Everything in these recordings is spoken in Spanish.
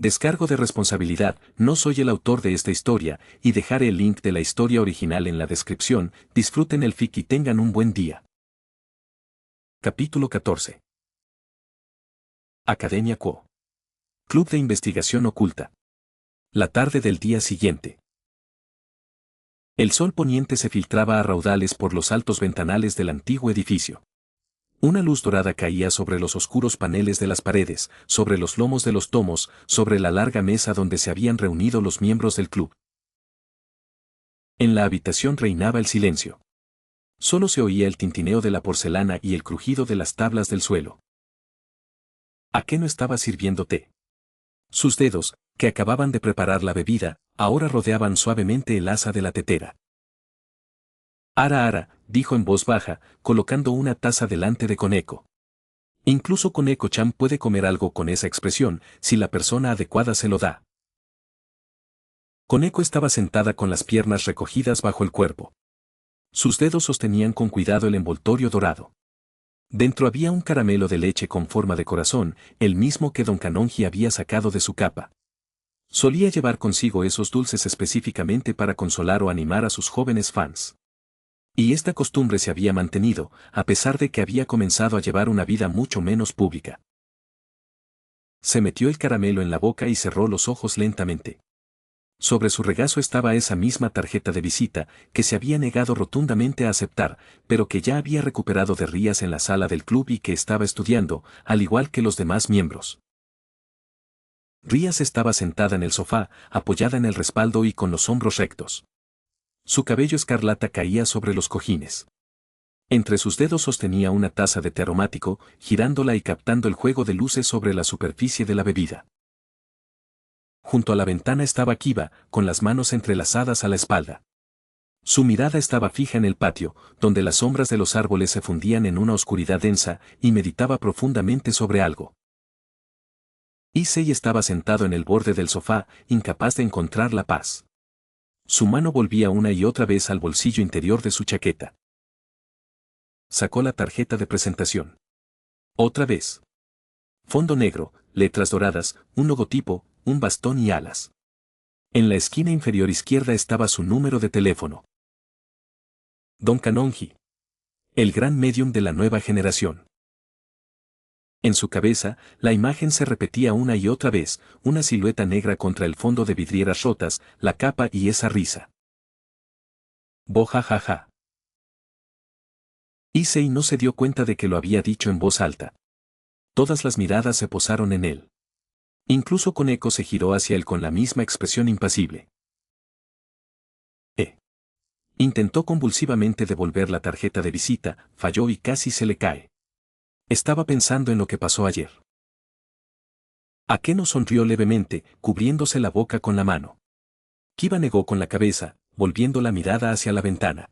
Descargo de responsabilidad, no soy el autor de esta historia, y dejaré el link de la historia original en la descripción. Disfruten el fic y tengan un buen día. Capítulo 14. Academia Quo. Club de Investigación Oculta. La tarde del día siguiente. El sol poniente se filtraba a raudales por los altos ventanales del antiguo edificio. Una luz dorada caía sobre los oscuros paneles de las paredes, sobre los lomos de los tomos, sobre la larga mesa donde se habían reunido los miembros del club. En la habitación reinaba el silencio. Solo se oía el tintineo de la porcelana y el crujido de las tablas del suelo. ¿A qué no estaba sirviendo té? Sus dedos, que acababan de preparar la bebida, ahora rodeaban suavemente el asa de la tetera. Ara, Ara, dijo en voz baja, colocando una taza delante de Koneko. Incluso Koneko-chan puede comer algo con esa expresión, si la persona adecuada se lo da. Koneko estaba sentada con las piernas recogidas bajo el cuerpo. Sus dedos sostenían con cuidado el envoltorio dorado. Dentro había un caramelo de leche con forma de corazón, el mismo que Don Kanonji había sacado de su capa. Solía llevar consigo esos dulces específicamente para consolar o animar a sus jóvenes fans. Y esta costumbre se había mantenido, a pesar de que había comenzado a llevar una vida mucho menos pública. Se metió el caramelo en la boca y cerró los ojos lentamente. Sobre su regazo estaba esa misma tarjeta de visita, que se había negado rotundamente a aceptar, pero que ya había recuperado de Rías en la sala del club y que estaba estudiando, al igual que los demás miembros. Rías estaba sentada en el sofá, apoyada en el respaldo y con los hombros rectos. Su cabello escarlata caía sobre los cojines. Entre sus dedos sostenía una taza de té aromático, girándola y captando el juego de luces sobre la superficie de la bebida. Junto a la ventana estaba Kiba, con las manos entrelazadas a la espalda. Su mirada estaba fija en el patio, donde las sombras de los árboles se fundían en una oscuridad densa, y meditaba profundamente sobre algo. Issei estaba sentado en el borde del sofá, incapaz de encontrar la paz. Su mano volvía una y otra vez al bolsillo interior de su chaqueta. Sacó la tarjeta de presentación. Otra vez. Fondo negro, letras doradas, un logotipo, un bastón y alas. En la esquina inferior izquierda estaba su número de teléfono. Don Kanonji. El gran medium de la nueva generación. En su cabeza, la imagen se repetía una y otra vez, una silueta negra contra el fondo de vidrieras rotas, la capa y esa risa. Bojajaja. Issei no se dio cuenta de que lo había dicho en voz alta. Todas las miradas se posaron en él. Incluso Koneko se giró hacia él con la misma expresión impasible. Intentó convulsivamente devolver la tarjeta de visita, falló y casi se le cae. Estaba pensando en lo que pasó ayer. Akeno sonrió levemente, cubriéndose la boca con la mano. Kiba negó con la cabeza, volviendo la mirada hacia la ventana.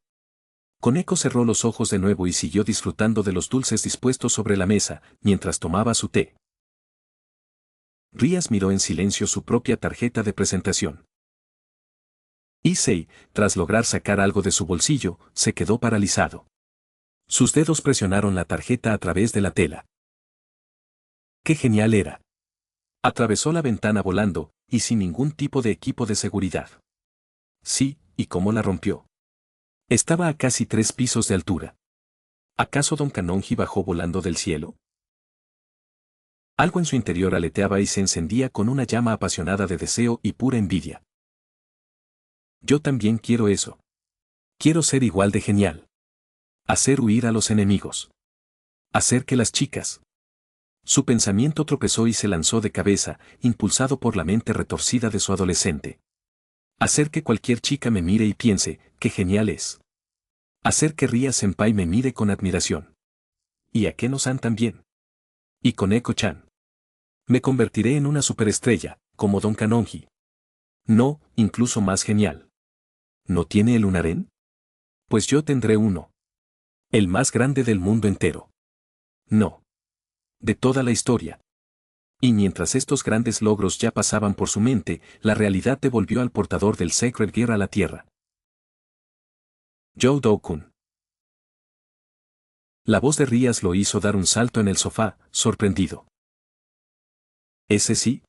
Koneko cerró los ojos de nuevo y siguió disfrutando de los dulces dispuestos sobre la mesa, mientras tomaba su té. Rías miró en silencio su propia tarjeta de presentación. Issei, tras lograr sacar algo de su bolsillo, se quedó paralizado. Sus dedos presionaron la tarjeta a través de la tela. ¡Qué genial era! Atravesó la ventana volando, y sin ningún tipo de equipo de seguridad. Sí, ¿y cómo la rompió? Estaba a casi 3 pisos de altura. ¿Acaso Don Kanonji bajó volando del cielo? Algo en su interior aleteaba y se encendía con una llama apasionada de deseo y pura envidia. Yo también quiero eso. Quiero ser igual de genial. Hacer huir a los enemigos. Hacer que las chicas. Su pensamiento tropezó y se lanzó de cabeza, impulsado por la mente retorcida de su adolescente. Hacer que cualquier chica me mire y piense, qué genial es. Hacer que Ria-senpai me mire con admiración. Y Akeno-san también. Y Koneko-chan. Me convertiré en una superestrella, como Don Kanonji. No, incluso más genial. ¿No tiene el lunarén? Pues yo tendré uno. El más grande del mundo entero. No. De toda la historia. Y mientras estos grandes logros ya pasaban por su mente, la realidad devolvió al portador del Sacred Gear a la tierra. Joe Do-kun. La voz de Rías lo hizo dar un salto en el sofá, sorprendido. ¿Ese sí?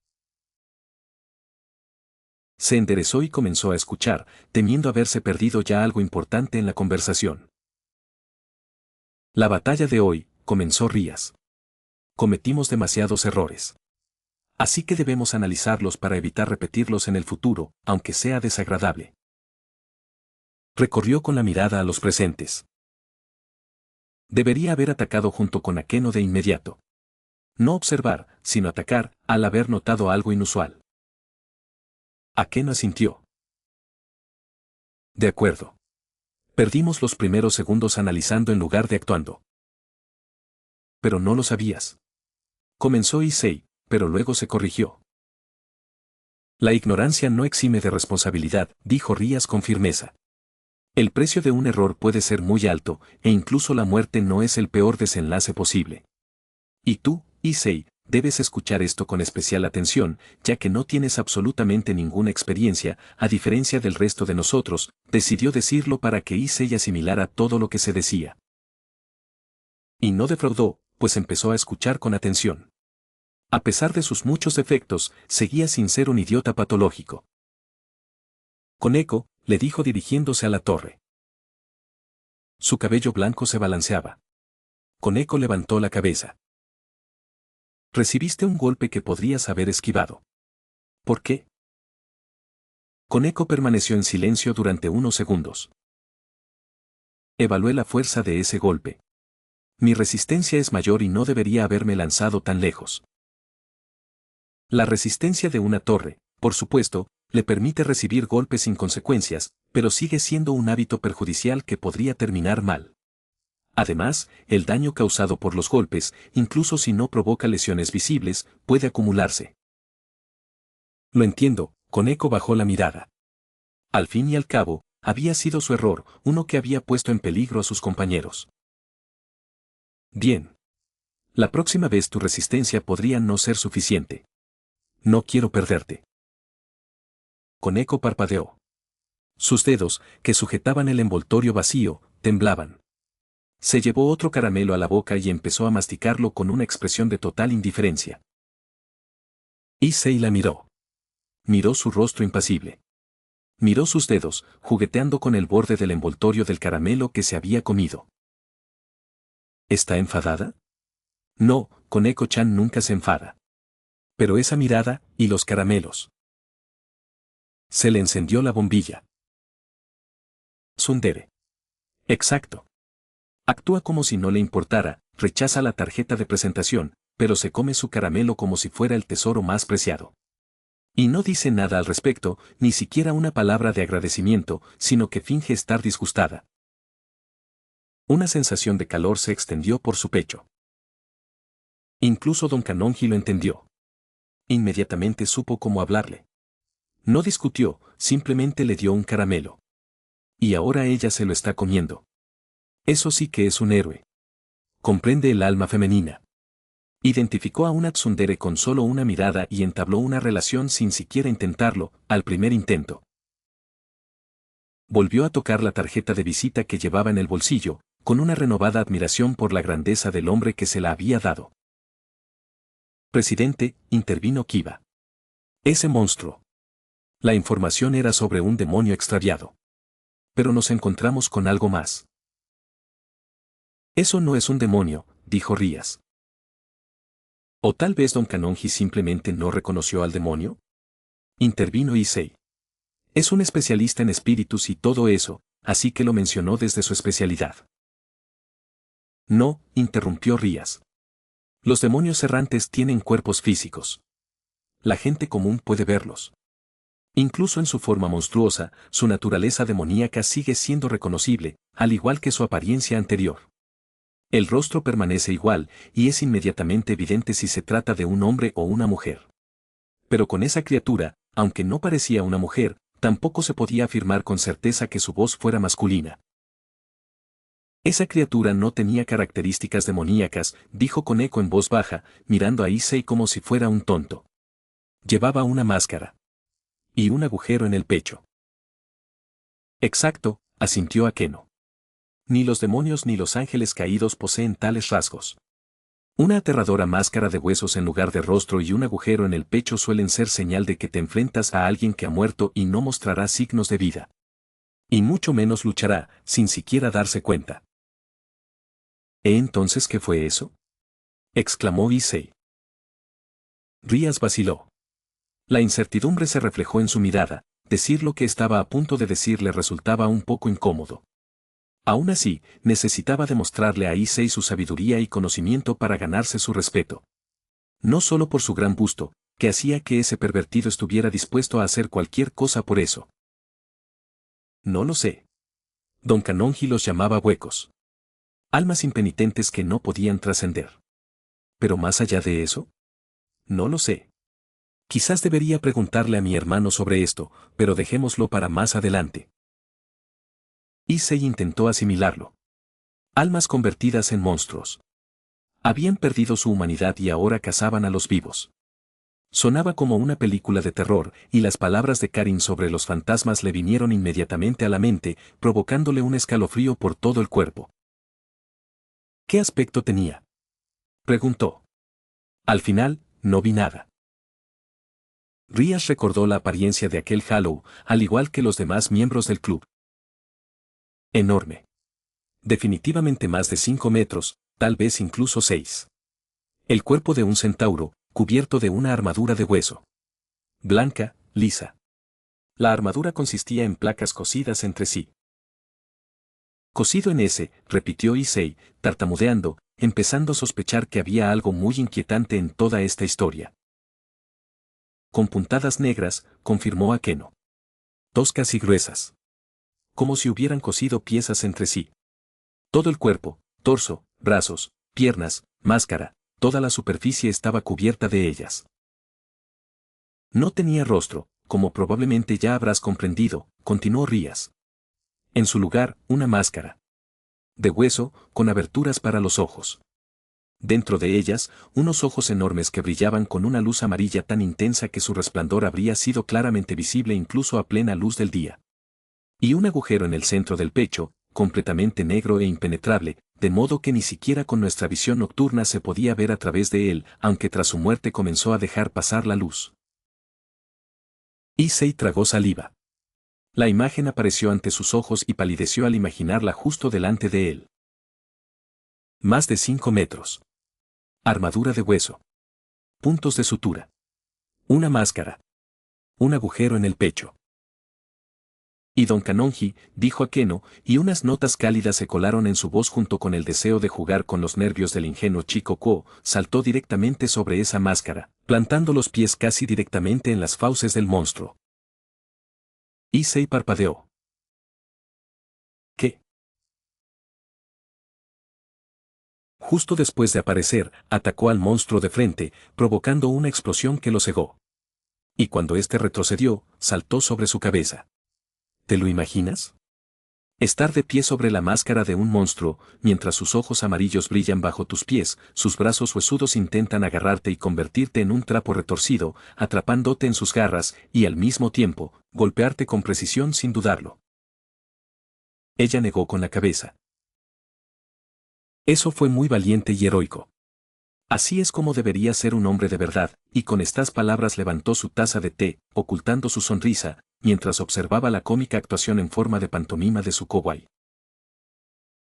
Se enderezó y comenzó a escuchar, temiendo haberse perdido ya algo importante en la conversación. La batalla de hoy, comenzó Rías. Cometimos demasiados errores. Así que debemos analizarlos para evitar repetirlos en el futuro, aunque sea desagradable. Recorrió con la mirada a los presentes. Debería haber atacado junto con Akeno de inmediato. No observar, sino atacar, al haber notado algo inusual. Akeno asintió. De acuerdo. Perdimos los primeros segundos analizando en lugar de actuando. Pero no lo sabías. Comenzó Issei, pero luego se corrigió. La ignorancia no exime de responsabilidad, dijo Rías con firmeza. El precio de un error puede ser muy alto, e incluso la muerte no es el peor desenlace posible. Y tú, Issei, debes escuchar esto con especial atención, ya que no tienes absolutamente ninguna experiencia, a diferencia del resto de nosotros, decidió decirlo para que Issei asimilara todo lo que se decía. Y no defraudó, pues empezó a escuchar con atención. A pesar de sus muchos defectos, seguía sin ser un idiota patológico. Koneko, le dijo dirigiéndose a la torre. Su cabello blanco se balanceaba. Koneko levantó la cabeza. Recibiste un golpe que podrías haber esquivado. ¿Por qué? Koneko permaneció en silencio durante unos segundos. Evalué la fuerza de ese golpe. Mi resistencia es mayor y no debería haberme lanzado tan lejos. La resistencia de una torre, por supuesto, le permite recibir golpes sin consecuencias, pero sigue siendo un hábito perjudicial que podría terminar mal. Además, el daño causado por los golpes, incluso si no provoca lesiones visibles, puede acumularse. Lo entiendo, Koneko bajó la mirada. Al fin y al cabo, había sido su error, uno que había puesto en peligro a sus compañeros. Bien. La próxima vez tu resistencia podría no ser suficiente. No quiero perderte. Koneko parpadeó. Sus dedos, que sujetaban el envoltorio vacío, temblaban. Se llevó otro caramelo a la boca y empezó a masticarlo con una expresión de total indiferencia. Issei la miró. Miró su rostro impasible. Miró sus dedos, jugueteando con el borde del envoltorio del caramelo que se había comido. ¿Está enfadada? No, Koneko-chan nunca se enfada. Pero esa mirada, y los caramelos. Se le encendió la bombilla. Tsundere. Exacto. Actúa como si no le importara, rechaza la tarjeta de presentación, pero se come su caramelo como si fuera el tesoro más preciado. Y no dice nada al respecto, ni siquiera una palabra de agradecimiento, sino que finge estar disgustada. Una sensación de calor se extendió por su pecho. Incluso Don Kanonji lo entendió. Inmediatamente supo cómo hablarle. No discutió, simplemente le dio un caramelo. Y ahora ella se lo está comiendo. Eso sí que es un héroe. Comprende el alma femenina. Identificó a una tsundere con solo una mirada y entabló una relación sin siquiera intentarlo, al primer intento. Volvió a tocar la tarjeta de visita que llevaba en el bolsillo, con una renovada admiración por la grandeza del hombre que se la había dado. Presidente, intervino Kiba. Ese monstruo. La información era sobre un demonio extraviado. Pero nos encontramos con algo más. Eso no es un demonio, dijo Rías. ¿O tal vez Don Kanonji simplemente no reconoció al demonio? Intervino Issei. Es un especialista en espíritus y todo eso, así que lo mencionó desde su especialidad. No, interrumpió Rías. Los demonios errantes tienen cuerpos físicos. La gente común puede verlos. Incluso en su forma monstruosa, su naturaleza demoníaca sigue siendo reconocible, al igual que su apariencia anterior. El rostro permanece igual, y es inmediatamente evidente si se trata de un hombre o una mujer. Pero con esa criatura, aunque no parecía una mujer, tampoco se podía afirmar con certeza que su voz fuera masculina. Esa criatura no tenía características demoníacas, dijo Koneko en voz baja, mirando a Issei como si fuera un tonto. Llevaba una máscara. Y un agujero en el pecho. Exacto, asintió Akeno. Ni los demonios ni los ángeles caídos poseen tales rasgos. Una aterradora máscara de huesos en lugar de rostro y un agujero en el pecho suelen ser señal de que te enfrentas a alguien que ha muerto y no mostrará signos de vida. Y mucho menos luchará, sin siquiera darse cuenta. Entonces qué fue eso? Exclamó Issei. Rías vaciló. La incertidumbre se reflejó en su mirada, decir lo que estaba a punto de decir le resultaba un poco incómodo. Aún así, necesitaba demostrarle a Issei su sabiduría y conocimiento para ganarse su respeto. No solo por su gran busto, que hacía que ese pervertido estuviera dispuesto a hacer cualquier cosa por eso. No lo sé. Don Kanonji los llamaba huecos. Almas impenitentes que no podían trascender. Pero más allá de eso, no lo sé. Quizás debería preguntarle a mi hermano sobre esto, pero dejémoslo para más adelante. Issei intentó asimilarlo. Almas convertidas en monstruos. Habían perdido su humanidad y ahora cazaban a los vivos. Sonaba como una película de terror, y las palabras de Karin sobre los fantasmas le vinieron inmediatamente a la mente, provocándole un escalofrío por todo el cuerpo. ¿Qué aspecto tenía? Preguntó. Al final, no vi nada. Rías recordó la apariencia de aquel Hollow, al igual que los demás miembros del club. Enorme. Definitivamente más de 5 metros, tal vez incluso 6. El cuerpo de un centauro, cubierto de una armadura de hueso. Blanca, lisa. La armadura consistía en placas cosidas entre sí. Cosido en ese, repitió Issei, tartamudeando, empezando a sospechar que había algo muy inquietante en toda esta historia. Con puntadas negras, confirmó Akeno. Toscas y gruesas. Como si hubieran cosido piezas entre sí. Todo el cuerpo, torso, brazos, piernas, máscara, toda la superficie estaba cubierta de ellas. No tenía rostro, como probablemente ya habrás comprendido, continuó Rías. En su lugar, una máscara. De hueso, con aberturas para los ojos. Dentro de ellas, unos ojos enormes que brillaban con una luz amarilla tan intensa que su resplandor habría sido claramente visible incluso a plena luz del día. Y un agujero en el centro del pecho, completamente negro e impenetrable, de modo que ni siquiera con nuestra visión nocturna se podía ver a través de él, aunque tras su muerte comenzó a dejar pasar la luz. Issei tragó saliva. La imagen apareció ante sus ojos y palideció al imaginarla justo delante de él. Más de 5 metros. Armadura de hueso. Puntos de sutura. Una máscara. Un agujero en el pecho. Y Don Kanonji, dijo Akeno, y unas notas cálidas se colaron en su voz junto con el deseo de jugar con los nervios del ingenuo chico Ko, saltó directamente sobre esa máscara, plantando los pies casi directamente en las fauces del monstruo. Issei parpadeó. ¿Qué? Justo después de aparecer, atacó al monstruo de frente, provocando una explosión que lo cegó. Y cuando éste retrocedió, saltó sobre su cabeza. ¿Te lo imaginas? Estar de pie sobre la máscara de un monstruo, mientras sus ojos amarillos brillan bajo tus pies, sus brazos huesudos intentan agarrarte y convertirte en un trapo retorcido, atrapándote en sus garras, y al mismo tiempo, golpearte con precisión sin dudarlo. Ella negó con la cabeza. Eso fue muy valiente y heroico. Así es como debería ser un hombre de verdad, y con estas palabras levantó su taza de té, ocultando su sonrisa, mientras observaba la cómica actuación en forma de pantomima de su kowai.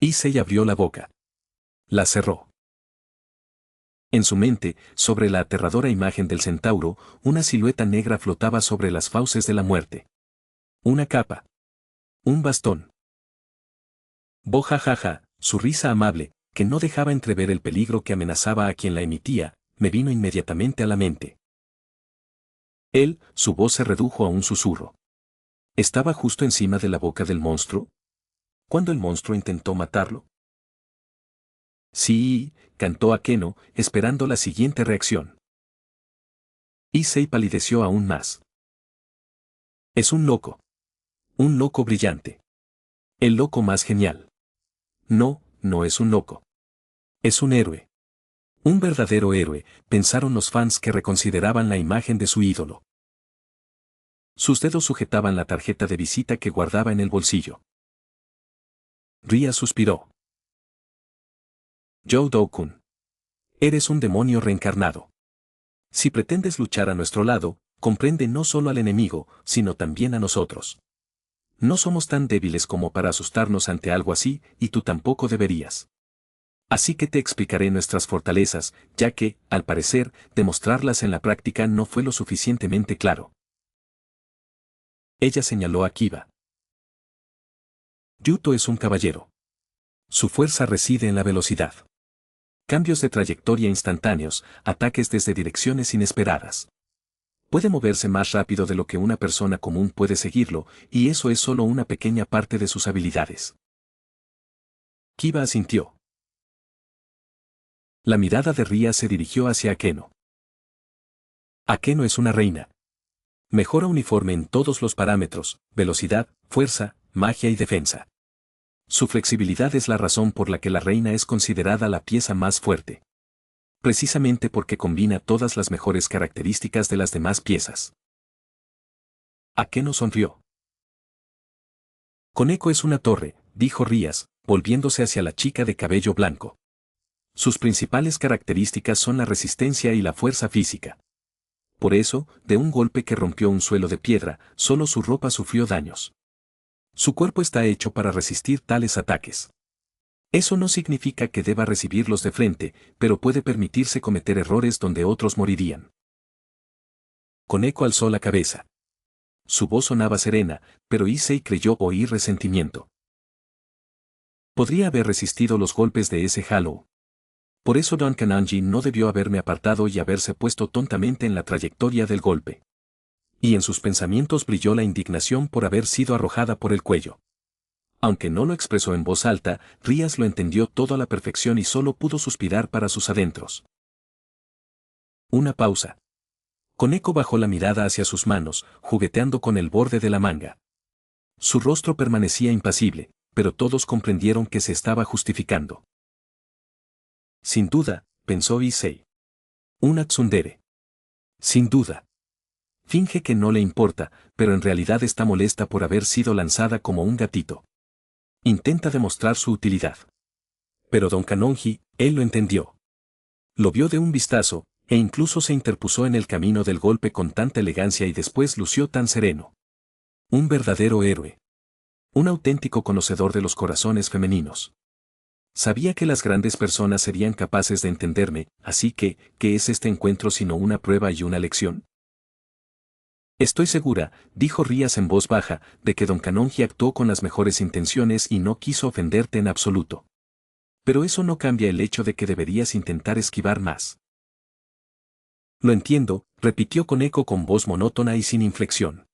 Issei abrió la boca. La cerró. En su mente, sobre la aterradora imagen del centauro, una silueta negra flotaba sobre las fauces de la muerte. Una capa. Un bastón. Bojajaja, su risa amable, que no dejaba entrever el peligro que amenazaba a quien la emitía, me vino inmediatamente a la mente. Su voz se redujo a un susurro. ¿Estaba justo encima de la boca del monstruo? ¿Cuándo el monstruo intentó matarlo? Sí, cantó Akeno, esperando la siguiente reacción. Issei palideció aún más. Es un loco. Un loco brillante. El loco más genial. No, no es un loco. Es un héroe. Un verdadero héroe, pensaron los fans que reconsideraban la imagen de su ídolo. Sus dedos sujetaban la tarjeta de visita que guardaba en el bolsillo. Ria suspiró. Joe Do-kun. Eres un demonio reencarnado. Si pretendes luchar a nuestro lado, comprende no solo al enemigo, sino también a nosotros. No somos tan débiles como para asustarnos ante algo así, y tú tampoco deberías. Así que te explicaré nuestras fortalezas, ya que, al parecer, demostrarlas en la práctica no fue lo suficientemente claro. Ella señaló a Kiba. Yuto es un caballero. Su fuerza reside en la velocidad. Cambios de trayectoria instantáneos, ataques desde direcciones inesperadas. Puede moverse más rápido de lo que una persona común puede seguirlo, y eso es solo una pequeña parte de sus habilidades. Kiba asintió. La mirada de Ria se dirigió hacia Akeno. Akeno es una reina. Mejora uniforme en todos los parámetros: velocidad, fuerza, magia y defensa. Su flexibilidad es la razón por la que la reina es considerada la pieza más fuerte. Precisamente porque combina todas las mejores características de las demás piezas. Akeno sonrió. Koneko es una torre, dijo Rías, volviéndose hacia la chica de cabello blanco. Sus principales características son la resistencia y la fuerza física. Por eso, de un golpe que rompió un suelo de piedra, solo su ropa sufrió daños. Su cuerpo está hecho para resistir tales ataques. Eso no significa que deba recibirlos de frente, pero puede permitirse cometer errores donde otros morirían. Koneko alzó la cabeza. Su voz sonaba serena, pero Issei creyó oír resentimiento. Podría haber resistido los golpes de ese Halo. Por eso Don Kananji no debió haberme apartado y haberse puesto tontamente en la trayectoria del golpe. Y en sus pensamientos brilló la indignación por haber sido arrojada por el cuello. Aunque no lo expresó en voz alta, Rías lo entendió todo a la perfección y solo pudo suspirar para sus adentros. Una pausa. Koneko bajó la mirada hacia sus manos, jugueteando con el borde de la manga. Su rostro permanecía impasible, pero todos comprendieron que se estaba justificando. Sin duda, pensó Issei. Una tsundere. Sin duda. Finge que no le importa, pero en realidad está molesta por haber sido lanzada como un gatito. Intenta demostrar su utilidad. Pero Don Kanonji, él lo entendió. Lo vio de un vistazo, e incluso se interpuso en el camino del golpe con tanta elegancia y después lució tan sereno. Un verdadero héroe. Un auténtico conocedor de los corazones femeninos. Sabía que las grandes personas serían capaces de entenderme, así que, ¿qué es este encuentro sino una prueba y una lección? Estoy segura, dijo Rías en voz baja, de que Don Kanonji actuó con las mejores intenciones y no quiso ofenderte en absoluto. Pero eso no cambia el hecho de que deberías intentar esquivar más. Lo entiendo, repitió Koneko con voz monótona y sin inflexión.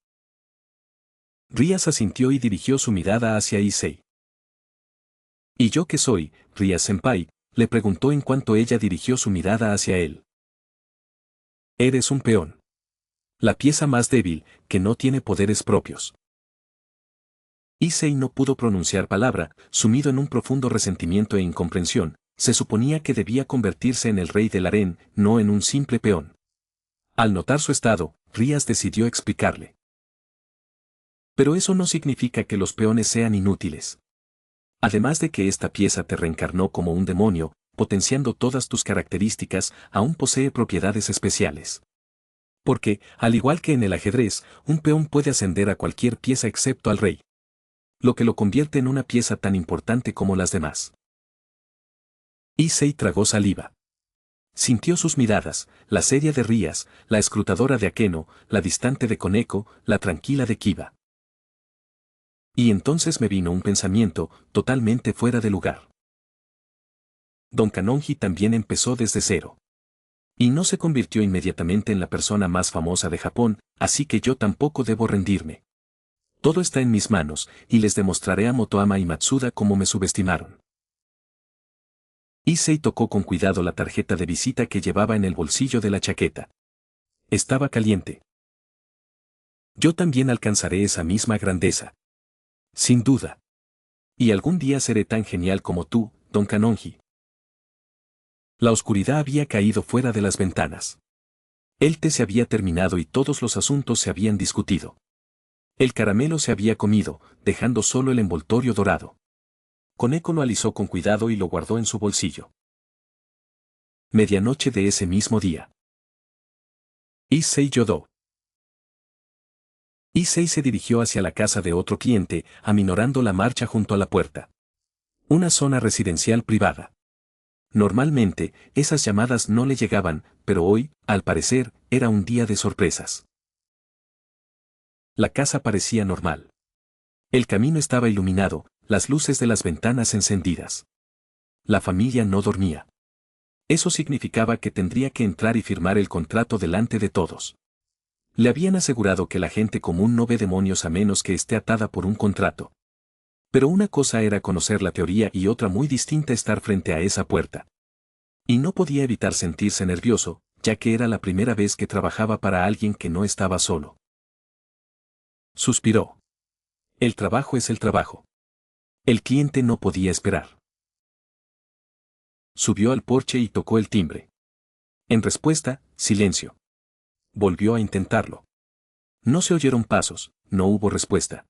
Rías asintió y dirigió su mirada hacia Issei. ¿Y yo qué soy, Rías-senpai?, le preguntó en cuanto ella dirigió su mirada hacia él. Eres un peón. La pieza más débil, que no tiene poderes propios. Issei no pudo pronunciar palabra, sumido en un profundo resentimiento e incomprensión. Se suponía que debía convertirse en el rey del harén, no en un simple peón. Al notar su estado, Rías decidió explicarle. Pero eso no significa que los peones sean inútiles. Además de que esta pieza te reencarnó como un demonio, potenciando todas tus características, aún posee propiedades especiales. Porque, al igual que en el ajedrez, un peón puede ascender a cualquier pieza excepto al rey. Lo que lo convierte en una pieza tan importante como las demás. Issei tragó saliva. Sintió sus miradas, la seria de Rías, la escrutadora de Akeno, la distante de Koneko, la tranquila de Kiba. Y entonces me vino un pensamiento, totalmente fuera de lugar. Don Kanonji también empezó desde cero. Y no se convirtió inmediatamente en la persona más famosa de Japón, así que yo tampoco debo rendirme. Todo está en mis manos, y les demostraré a Motoama y Matsuda cómo me subestimaron. Issei tocó con cuidado la tarjeta de visita que llevaba en el bolsillo de la chaqueta. Estaba caliente. Yo también alcanzaré esa misma grandeza. Sin duda. Y algún día seré tan genial como tú, Don Kanonji. La oscuridad había caído fuera de las ventanas. El té se había terminado y todos los asuntos se habían discutido. El caramelo se había comido, dejando solo el envoltorio dorado. Koneko lo alisó con cuidado y lo guardó en su bolsillo. Medianoche de ese mismo día. Issei Yodo. Issei se dirigió hacia la casa de otro cliente, aminorando la marcha junto a la puerta. Una zona residencial privada. Normalmente, esas llamadas no le llegaban, pero hoy, al parecer, era un día de sorpresas. La casa parecía normal. El camino estaba iluminado, las luces de las ventanas encendidas. La familia no dormía. Eso significaba que tendría que entrar y firmar el contrato delante de todos. Le habían asegurado que la gente común no ve demonios a menos que esté atada por un contrato. Pero una cosa era conocer la teoría y otra muy distinta estar frente a esa puerta. Y no podía evitar sentirse nervioso, ya que era la primera vez que trabajaba para alguien que no estaba solo. Suspiró. El trabajo es el trabajo. El cliente no podía esperar. Subió al porche y tocó el timbre. En respuesta, silencio. Volvió a intentarlo. No se oyeron pasos, no hubo respuesta.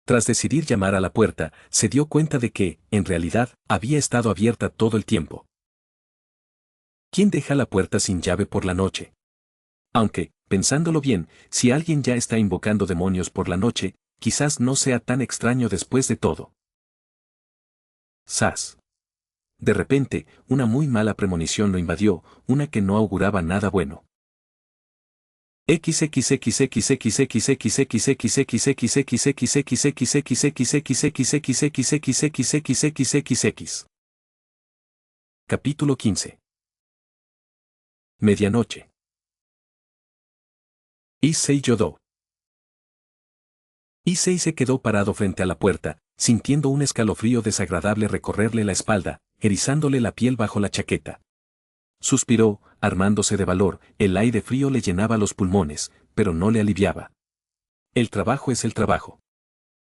Tras decidir llamar a la puerta, se dio cuenta de que, en realidad, había estado abierta todo el tiempo. ¿Quién deja la puerta sin llave por la noche? Aunque, pensándolo bien, si alguien ya está invocando demonios por la noche, quizás no sea tan extraño después de todo. ¡Sas! De repente, una muy mala premonición lo invadió, una que no auguraba nada bueno. Capítulo 15. Medianoche. Issei Yodo. Issei se quedó parado frente a la puerta, sintiendo un escalofrío desagradable recorrerle la espalda, erizándole la piel bajo la chaqueta. Suspiró, armándose de valor, el aire frío le llenaba los pulmones, pero no le aliviaba. El trabajo es el trabajo.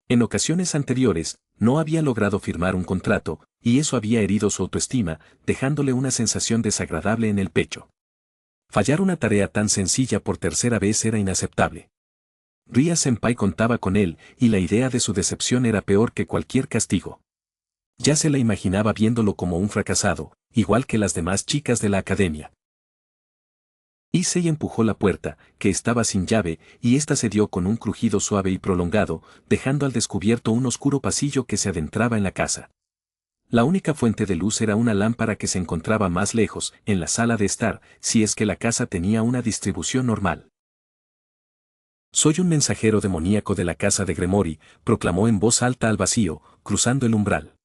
En ocasiones anteriores, no había logrado firmar un contrato, y eso había herido su autoestima, dejándole una sensación desagradable en el pecho. Fallar una tarea tan sencilla por tercera vez era inaceptable. Ria-senpai contaba con él, y la idea de su decepción era peor que cualquier castigo. Ya se la imaginaba viéndolo como un fracasado, igual que las demás chicas de la academia. Issei empujó la puerta, que estaba sin llave, y ésta se dio con un crujido suave y prolongado, dejando al descubierto un oscuro pasillo que se adentraba en la casa. La única fuente de luz era una lámpara que se encontraba más lejos, en la sala de estar, si es que la casa tenía una distribución normal. «Soy un mensajero demoníaco de la casa de Gremory», proclamó en voz alta al vacío, cruzando el umbral.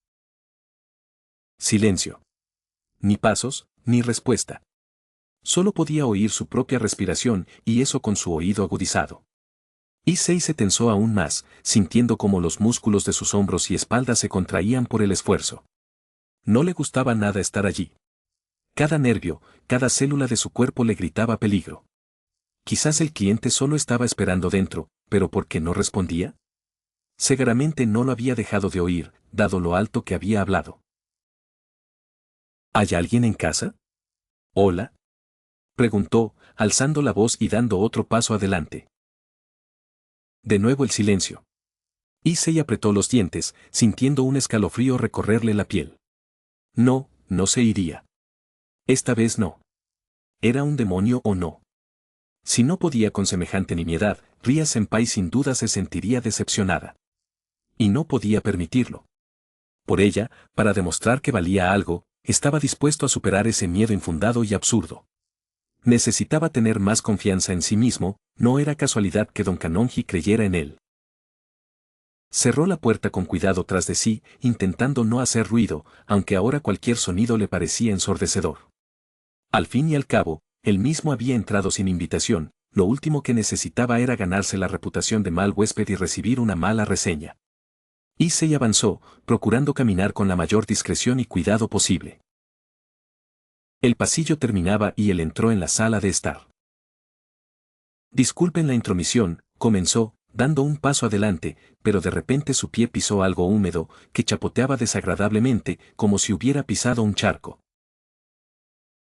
Silencio. Ni pasos, ni respuesta. Solo podía oír su propia respiración, y eso con su oído agudizado. Issei se tensó aún más, sintiendo como los músculos de sus hombros y espalda se contraían por el esfuerzo. No le gustaba nada estar allí. Cada nervio, cada célula de su cuerpo le gritaba peligro. Quizás el cliente solo estaba esperando dentro, pero ¿por qué no respondía? Seguramente no lo había dejado de oír, dado lo alto que había hablado. ¿Hay alguien en casa? ¿Hola?, preguntó, alzando la voz y dando otro paso adelante. De nuevo el silencio. Issei apretó los dientes, sintiendo un escalofrío recorrerle la piel. No, no se iría. Esta vez no. ¿Era un demonio o no? Si no podía con semejante nimiedad, Ria-senpai sin duda se sentiría decepcionada. Y no podía permitirlo. Por ella, para demostrar que valía algo, estaba dispuesto a superar ese miedo infundado y absurdo. Necesitaba tener más confianza en sí mismo, no era casualidad que Don Kanonji creyera en él. Cerró la puerta con cuidado tras de sí, intentando no hacer ruido, aunque ahora cualquier sonido le parecía ensordecedor. Al fin y al cabo, él mismo había entrado sin invitación, lo último que necesitaba era ganarse la reputación de mal huésped y recibir una mala reseña. Issei avanzó, procurando caminar con la mayor discreción y cuidado posible. El pasillo terminaba y él entró en la sala de estar. Disculpen la intromisión, comenzó, dando un paso adelante, pero de repente su pie pisó algo húmedo, que chapoteaba desagradablemente, como si hubiera pisado un charco.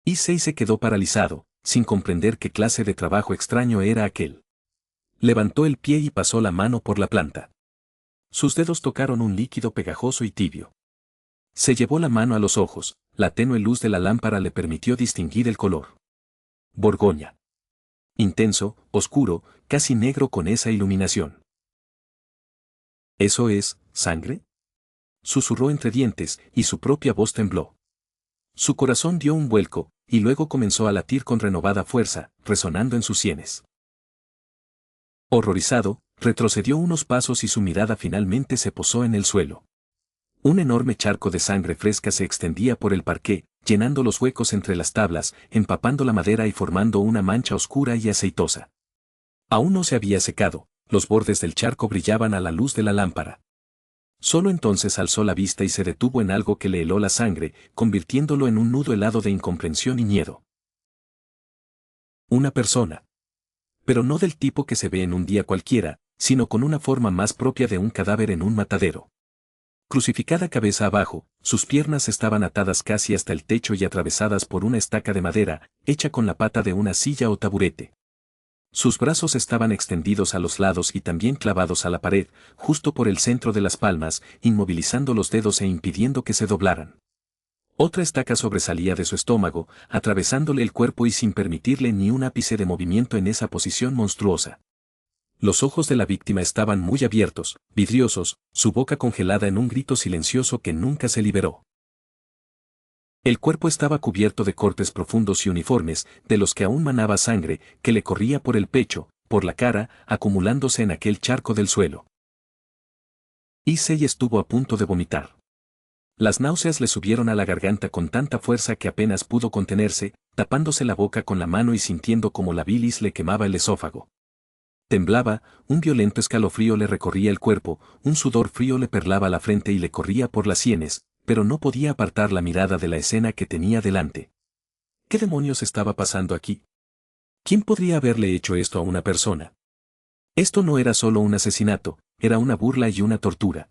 Issei se quedó paralizado, sin comprender qué clase de trabajo extraño era aquel. Levantó el pie y pasó la mano por la planta. Sus dedos tocaron un líquido pegajoso y tibio. Se llevó la mano a los ojos, la tenue luz de la lámpara le permitió distinguir el color. Borgoña. Intenso, oscuro, casi negro con esa iluminación. ¿Eso es sangre?, susurró entre dientes, y su propia voz tembló. Su corazón dio un vuelco, y luego comenzó a latir con renovada fuerza, resonando en sus sienes. Horrorizado, retrocedió unos pasos y su mirada finalmente se posó en el suelo. Un enorme charco de sangre fresca se extendía por el parqué, llenando los huecos entre las tablas, empapando la madera y formando una mancha oscura y aceitosa. Aún no se había secado, los bordes del charco brillaban a la luz de la lámpara. Solo entonces alzó la vista y se detuvo en algo que le heló la sangre, convirtiéndolo en un nudo helado de incomprensión y miedo. Una persona. Pero no del tipo que se ve en un día cualquiera, sino con una forma más propia de un cadáver en un matadero. Crucificada cabeza abajo, sus piernas estaban atadas casi hasta el techo y atravesadas por una estaca de madera, hecha con la pata de una silla o taburete. Sus brazos estaban extendidos a los lados y también clavados a la pared, justo por el centro de las palmas, inmovilizando los dedos e impidiendo que se doblaran. Otra estaca sobresalía de su estómago, atravesándole el cuerpo y sin permitirle ni un ápice de movimiento en esa posición monstruosa. Los ojos de la víctima estaban muy abiertos, vidriosos, su boca congelada en un grito silencioso que nunca se liberó. El cuerpo estaba cubierto de cortes profundos y uniformes, de los que aún manaba sangre, que le corría por el pecho, por la cara, acumulándose en aquel charco del suelo. Issei estuvo a punto de vomitar. Las náuseas le subieron a la garganta con tanta fuerza que apenas pudo contenerse, tapándose la boca con la mano y sintiendo como la bilis le quemaba el esófago. Temblaba, un violento escalofrío le recorría el cuerpo, un sudor frío le perlaba la frente y le corría por las sienes, pero no podía apartar la mirada de la escena que tenía delante. ¿Qué demonios estaba pasando aquí? ¿Quién podría haberle hecho esto a una persona? Esto no era solo un asesinato, era una burla y una tortura.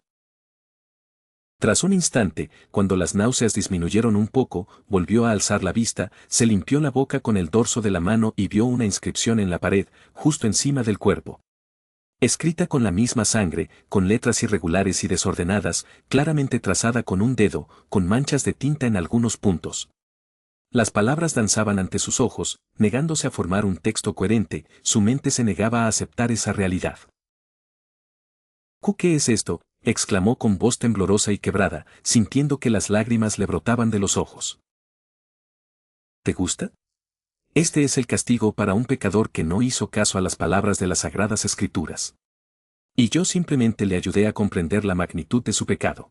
Tras un instante, cuando las náuseas disminuyeron un poco, volvió a alzar la vista, se limpió la boca con el dorso de la mano y vio una inscripción en la pared, justo encima del cuerpo. Escrita con la misma sangre, con letras irregulares y desordenadas, claramente trazada con un dedo, con manchas de tinta en algunos puntos. Las palabras danzaban ante sus ojos, negándose a formar un texto coherente, su mente se negaba a aceptar esa realidad. ¿Qué es esto?, exclamó con voz temblorosa y quebrada, sintiendo que las lágrimas le brotaban de los ojos. ¿Te gusta? Este es el castigo para un pecador que no hizo caso a las palabras de las Sagradas Escrituras. Y yo simplemente le ayudé a comprender la magnitud de su pecado.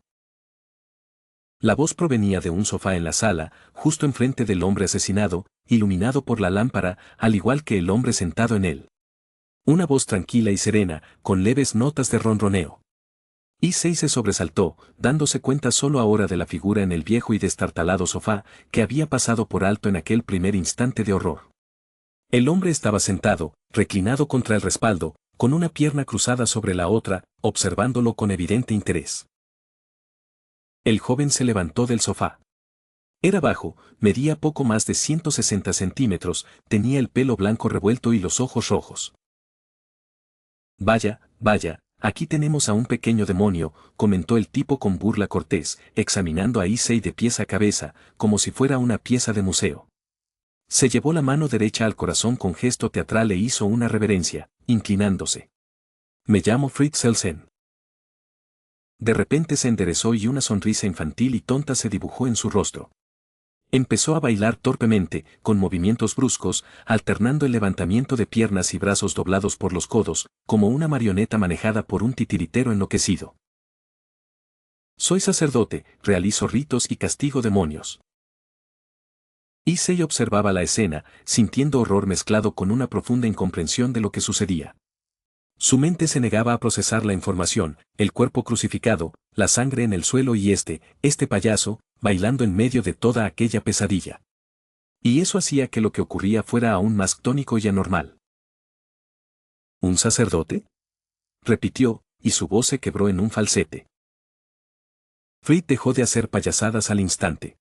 La voz provenía de un sofá en la sala, justo enfrente del hombre asesinado, iluminado por la lámpara, al igual que el hombre sentado en él. Una voz tranquila y serena, con leves notas de ronroneo. Issei se sobresaltó, dándose cuenta solo ahora de la figura en el viejo y destartalado sofá, que había pasado por alto en aquel primer instante de horror. El hombre estaba sentado, reclinado contra el respaldo, con una pierna cruzada sobre la otra, observándolo con evidente interés. El joven se levantó del sofá. Era bajo, medía poco más de 160 centímetros, tenía el pelo blanco revuelto y los ojos rojos. Vaya, vaya. Aquí tenemos a un pequeño demonio, comentó el tipo con burla cortés, examinando a Issei de pies a cabeza, como si fuera una pieza de museo. Se llevó la mano derecha al corazón con gesto teatral e hizo una reverencia, inclinándose. Me llamo Fritz Elsen. De repente se enderezó y una sonrisa infantil y tonta se dibujó en su rostro. Empezó a bailar torpemente, con movimientos bruscos, alternando el levantamiento de piernas y brazos doblados por los codos, como una marioneta manejada por un titiritero enloquecido. Soy sacerdote, realizo ritos y castigo demonios. Issei observaba la escena, sintiendo horror mezclado con una profunda incomprensión de lo que sucedía. Su mente se negaba a procesar la información, el cuerpo crucificado, la sangre en el suelo y este payaso, bailando en medio de toda aquella pesadilla. Y eso hacía que lo que ocurría fuera aún más tónico y anormal. ¿Un sacerdote?, repitió, y su voz se quebró en un falsete. Fritz dejó de hacer payasadas al instante.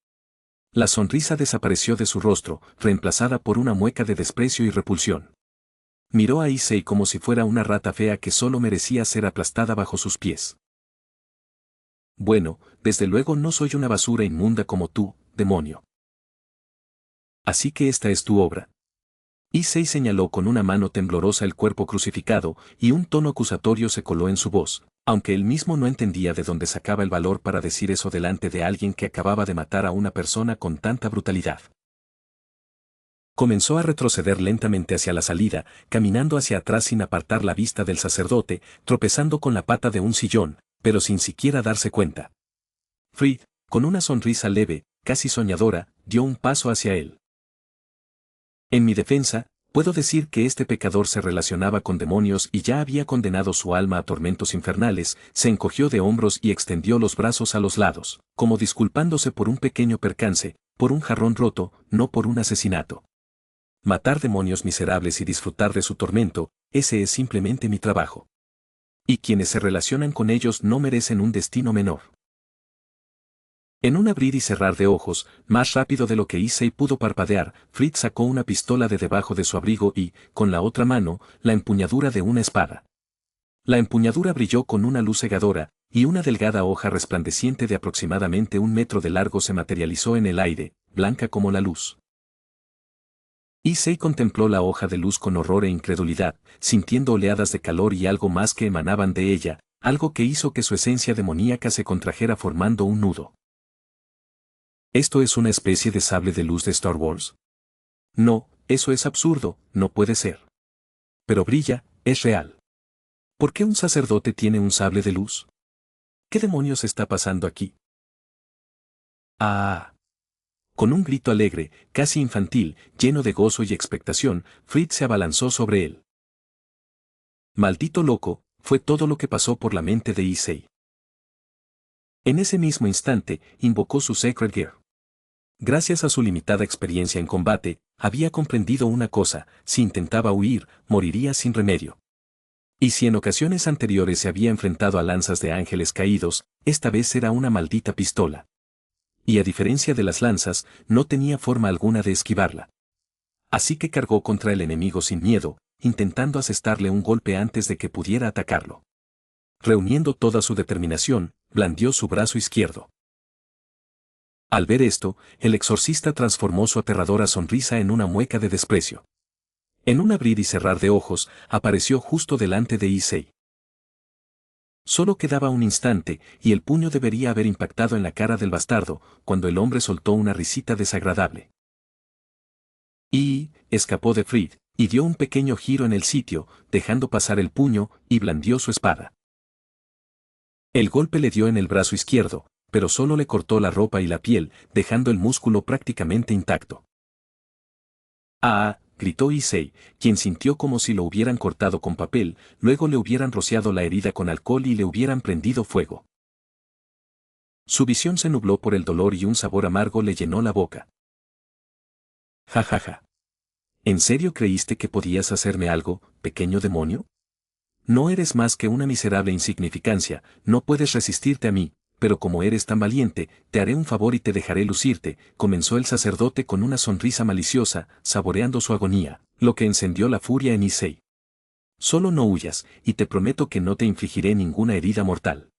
La sonrisa desapareció de su rostro, reemplazada por una mueca de desprecio y repulsión. Miró a Issei como si fuera una rata fea que solo merecía ser aplastada bajo sus pies. Bueno, desde luego no soy una basura inmunda como tú, demonio. Así que esta es tu obra. Issei señaló con una mano temblorosa el cuerpo crucificado, y un tono acusatorio se coló en su voz, aunque él mismo no entendía de dónde sacaba el valor para decir eso delante de alguien que acababa de matar a una persona con tanta brutalidad. Comenzó a retroceder lentamente hacia la salida, caminando hacia atrás sin apartar la vista del sacerdote, tropezando con la pata de un sillón, pero sin siquiera darse cuenta. Fried, con una sonrisa leve, casi soñadora, dio un paso hacia él. En mi defensa, puedo decir que este pecador se relacionaba con demonios y ya había condenado su alma a tormentos infernales. Se encogió de hombros y extendió los brazos a los lados, como disculpándose por un pequeño percance, por un jarrón roto, no por un asesinato. Matar demonios miserables y disfrutar de su tormento, ese es simplemente mi trabajo. Y quienes se relacionan con ellos no merecen un destino menor. En un abrir y cerrar de ojos, más rápido de lo que Issei pudo parpadear, Fried sacó una pistola de debajo de su abrigo y, con la otra mano, la empuñadura de una espada. La empuñadura brilló con una luz cegadora, y una delgada hoja resplandeciente de aproximadamente 1 metro de largo se materializó en el aire, blanca como la luz. Issei contempló la hoja de luz con horror e incredulidad, sintiendo oleadas de calor y algo más que emanaban de ella, algo que hizo que su esencia demoníaca se contrajera formando un nudo. ¿Esto es una especie de sable de luz de Star Wars? No, eso es absurdo, no puede ser. Pero brilla, es real. ¿Por qué un sacerdote tiene un sable de luz? ¿Qué demonios está pasando aquí? ¡Ah! Con un grito alegre, casi infantil, lleno de gozo y expectación, Fried se abalanzó sobre él. Maldito loco, fue todo lo que pasó por la mente de Issei. En ese mismo instante, invocó su Sacred Gear. Gracias a su limitada experiencia en combate, había comprendido una cosa: si intentaba huir, moriría sin remedio. Y si en ocasiones anteriores se había enfrentado a lanzas de ángeles caídos, esta vez era una maldita pistola. Y a diferencia de las lanzas, no tenía forma alguna de esquivarla. Así que cargó contra el enemigo sin miedo, intentando asestarle un golpe antes de que pudiera atacarlo. Reuniendo toda su determinación, blandió su brazo izquierdo. Al ver esto, el exorcista transformó su aterradora sonrisa en una mueca de desprecio. En un abrir y cerrar de ojos, apareció justo delante de Issei. Solo quedaba un instante, y el puño debería haber impactado en la cara del bastardo, cuando el hombre soltó una risita desagradable. Y escapó de Fried, y dio un pequeño giro en el sitio, dejando pasar el puño, y blandió su espada. El golpe le dio en el brazo izquierdo, pero solo le cortó la ropa y la piel, dejando el músculo prácticamente intacto. ¡Ah! Gritó Issei, quien sintió como si lo hubieran cortado con papel, luego le hubieran rociado la herida con alcohol y le hubieran prendido fuego. Su visión se nubló por el dolor y un sabor amargo le llenó la boca. Ja ja ja. ¿En serio creíste que podías hacerme algo, pequeño demonio? No eres más que una miserable insignificancia, no puedes resistirte a mí, pero como eres tan valiente, te haré un favor y te dejaré lucirte, comenzó el sacerdote con una sonrisa maliciosa, saboreando su agonía, lo que encendió la furia en Issei. Solo no huyas, y te prometo que no te infligiré ninguna herida mortal.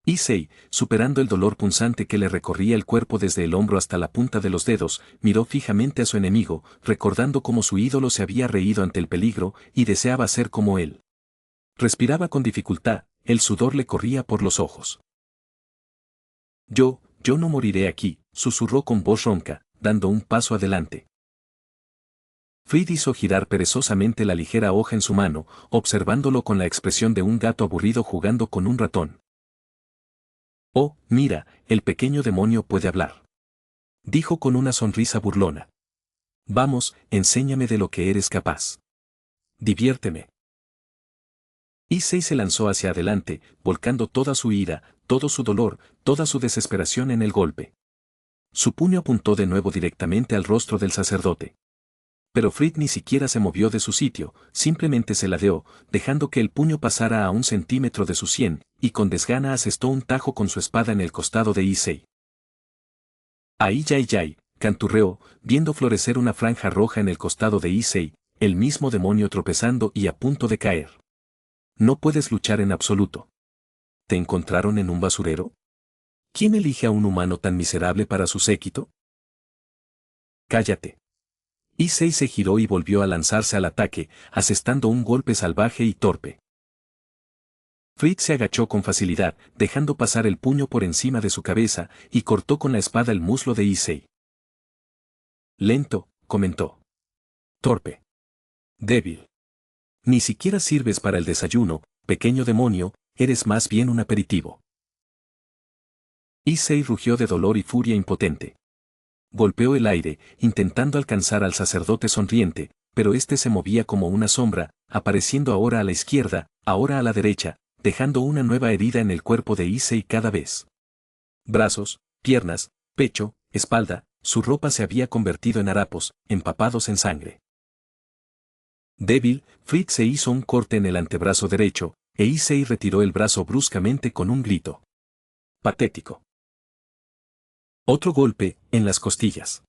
Issei, superando el dolor punzante que le recorría el cuerpo desde el hombro hasta la punta de los dedos, miró fijamente a su enemigo, recordando cómo su ídolo se había reído ante el peligro y deseaba ser como él. Respiraba con dificultad, el sudor le corría por los ojos. Yo no moriré aquí, susurró con voz ronca, dando un paso adelante. Fried hizo girar perezosamente la ligera hoja en su mano, observándolo con la expresión de un gato aburrido jugando con un ratón. Oh, mira, el pequeño demonio puede hablar. Dijo con una sonrisa burlona. Vamos, enséñame de lo que eres capaz. Diviérteme. Issei se lanzó hacia adelante, volcando toda su ira, todo su dolor, toda su desesperación en el golpe. Su puño apuntó de nuevo directamente al rostro del sacerdote. Pero Fried ni siquiera se movió de su sitio, simplemente se ladeó, dejando que el puño pasara a 1 centímetro de su sien, y con desgana asestó un tajo con su espada en el costado de Issei. ¡Ay yay yay! Canturreó, viendo florecer una franja roja en el costado de Issei, el mismo demonio tropezando y a punto de caer. No puedes luchar en absoluto. ¿Te encontraron en un basurero? ¿Quién elige a un humano tan miserable para su séquito? Cállate. Issei se giró y volvió a lanzarse al ataque, asestando un golpe salvaje y torpe. Fritz se agachó con facilidad, dejando pasar el puño por encima de su cabeza, y cortó con la espada el muslo de Issei. Lento, comentó. Torpe. Débil. Ni siquiera sirves para el desayuno, pequeño demonio, eres más bien un aperitivo. Issei rugió de dolor y furia impotente. Golpeó el aire, intentando alcanzar al sacerdote sonriente, pero éste se movía como una sombra, apareciendo ahora a la izquierda, ahora a la derecha, dejando una nueva herida en el cuerpo de Issei cada vez. Brazos, piernas, pecho, espalda, su ropa se había convertido en harapos, empapados en sangre. Débil, Fritz se hizo un corte en el antebrazo derecho, e Issei retiró el brazo bruscamente con un grito. Patético. Otro golpe, en las costillas.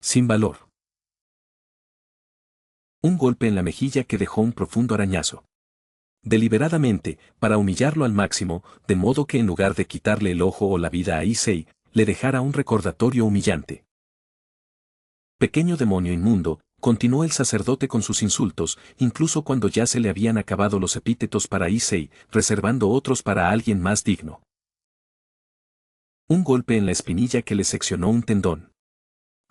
Sin valor. Un golpe en la mejilla que dejó un profundo arañazo. Deliberadamente, para humillarlo al máximo, de modo que en lugar de quitarle el ojo o la vida a Issei, le dejara un recordatorio humillante. Pequeño demonio inmundo, continuó el sacerdote con sus insultos, incluso cuando ya se le habían acabado los epítetos para Issei, reservando otros para alguien más digno. Un golpe en la espinilla que le seccionó un tendón.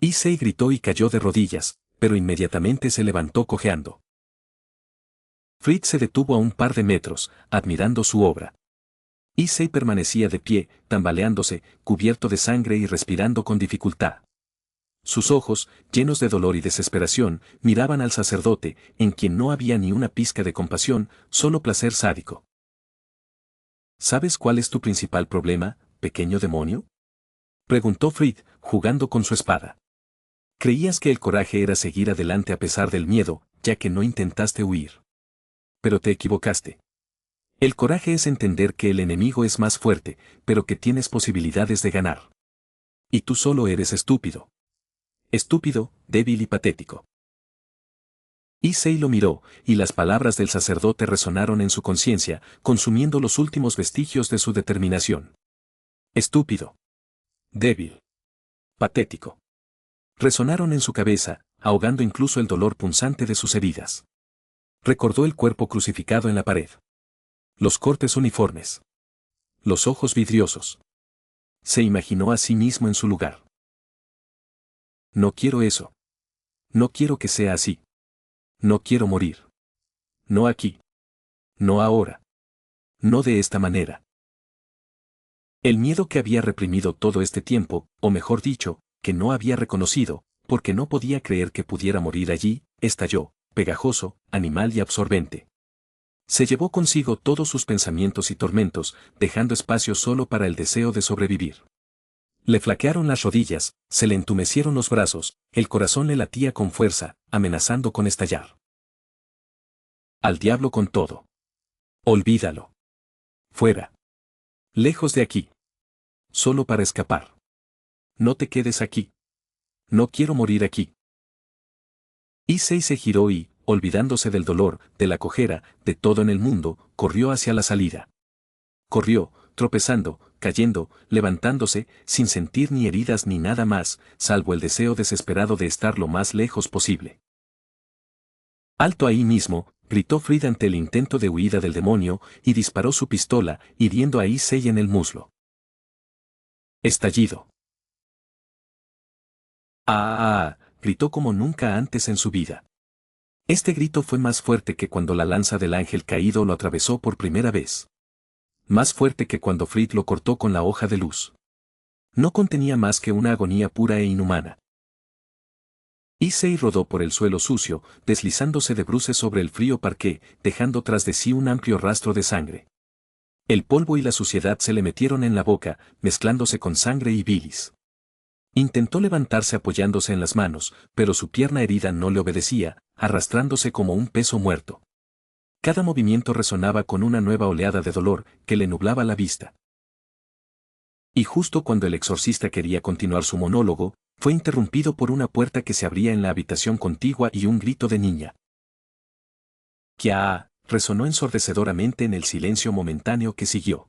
Issei gritó y cayó de rodillas, pero inmediatamente se levantó cojeando. Fritz se detuvo a un par de metros, admirando su obra. Issei permanecía de pie, tambaleándose, cubierto de sangre y respirando con dificultad. Sus ojos, llenos de dolor y desesperación, miraban al sacerdote, en quien no había ni una pizca de compasión, solo placer sádico. ¿Sabes cuál es tu principal problema, pequeño demonio? Preguntó Fritz, jugando con su espada. Creías que el coraje era seguir adelante a pesar del miedo, ya que no intentaste huir. Pero te equivocaste. El coraje es entender que el enemigo es más fuerte, pero que tienes posibilidades de ganar. Y tú solo eres estúpido. Estúpido, débil y patético. Issei lo miró, y las palabras del sacerdote resonaron en su conciencia, consumiendo los últimos vestigios de su determinación. Estúpido. Débil. Patético. Resonaron en su cabeza, ahogando incluso el dolor punzante de sus heridas. Recordó el cuerpo crucificado en la pared. Los cortes uniformes. Los ojos vidriosos. Se imaginó a sí mismo en su lugar. No quiero eso. No quiero que sea así. No quiero morir. No aquí. No ahora. No de esta manera. El miedo que había reprimido todo este tiempo, o mejor dicho, que no había reconocido, porque no podía creer que pudiera morir allí, estalló, pegajoso, animal y absorbente. Se llevó consigo todos sus pensamientos y tormentos, dejando espacio solo para el deseo de sobrevivir. Le flaquearon las rodillas, se le entumecieron los brazos, el corazón le latía con fuerza, amenazando con estallar. Al diablo con todo. Olvídalo. Fuera. Lejos de aquí. Solo para escapar. No te quedes aquí. No quiero morir aquí. Issei se giró y, olvidándose del dolor, de la cojera, de todo en el mundo, corrió hacia la salida. Corrió, tropezando, cayendo, levantándose, sin sentir ni heridas ni nada más, salvo el deseo desesperado de estar lo más lejos posible. Alto ahí mismo, gritó Fritz ante el intento de huida del demonio, y disparó su pistola, hiriendo a Issei en el muslo. Estallido. ¡Ah! Gritó como nunca antes en su vida. Este grito fue más fuerte que cuando la lanza del ángel caído lo atravesó por primera vez. Más fuerte que cuando Fritz lo cortó con la hoja de luz. No contenía más que una agonía pura e inhumana. Issei rodó por el suelo sucio, deslizándose de bruces sobre el frío parqué, dejando tras de sí un amplio rastro de sangre. El polvo y la suciedad se le metieron en la boca, mezclándose con sangre y bilis. Intentó levantarse apoyándose en las manos, pero su pierna herida no le obedecía, arrastrándose como un peso muerto. Cada movimiento resonaba con una nueva oleada de dolor, que le nublaba la vista. Y justo cuando el exorcista quería continuar su monólogo, fue interrumpido por una puerta que se abría en la habitación contigua y un grito de niña. ¡Kia! Resonó ensordecedoramente en el silencio momentáneo que siguió.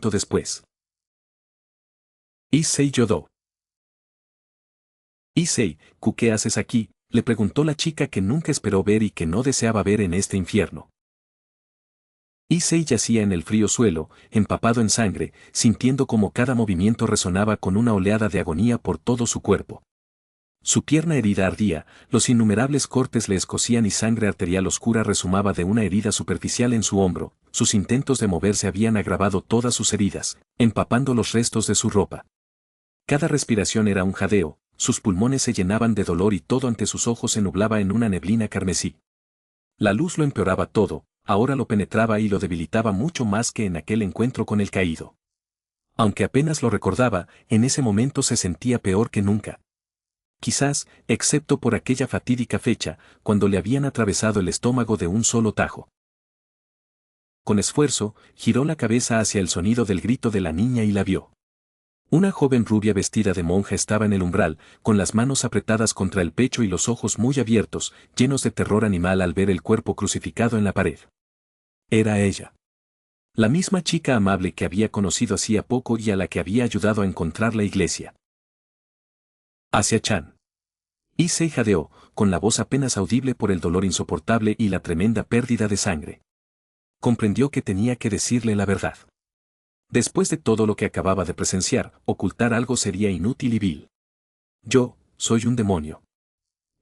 momento después. Issei Yodo. Issei, ¿qué haces aquí?, le preguntó la chica que nunca esperó ver y que no deseaba ver en este infierno. Issei yacía en el frío suelo, empapado en sangre, sintiendo como cada movimiento resonaba con una oleada de agonía por todo su cuerpo. Su pierna herida ardía, los innumerables cortes le escocían y sangre arterial oscura resumaba de una herida superficial en su hombro. Sus intentos de moverse habían agravado todas sus heridas, empapando los restos de su ropa. Cada respiración era un jadeo, sus pulmones se llenaban de dolor y todo ante sus ojos se nublaba en una neblina carmesí. La luz lo empeoraba todo, ahora lo penetraba y lo debilitaba mucho más que en aquel encuentro con el caído. Aunque apenas lo recordaba, en ese momento se sentía peor que nunca. Quizás, excepto por aquella fatídica fecha, cuando le habían atravesado el estómago de un solo tajo. Con esfuerzo, giró la cabeza hacia el sonido del grito de la niña y la vio. Una joven rubia vestida de monja estaba en el umbral, con las manos apretadas contra el pecho y los ojos muy abiertos, llenos de terror animal al ver el cuerpo crucificado en la pared. Era ella. La misma chica amable que había conocido hacía poco y a la que había ayudado a encontrar la iglesia. Asia-chan. Issei jadeó, con la voz apenas audible por el dolor insoportable y la tremenda pérdida de sangre. Comprendió que tenía que decirle la verdad. Después de todo lo que acababa de presenciar, ocultar algo sería inútil y vil. Yo, soy un demonio.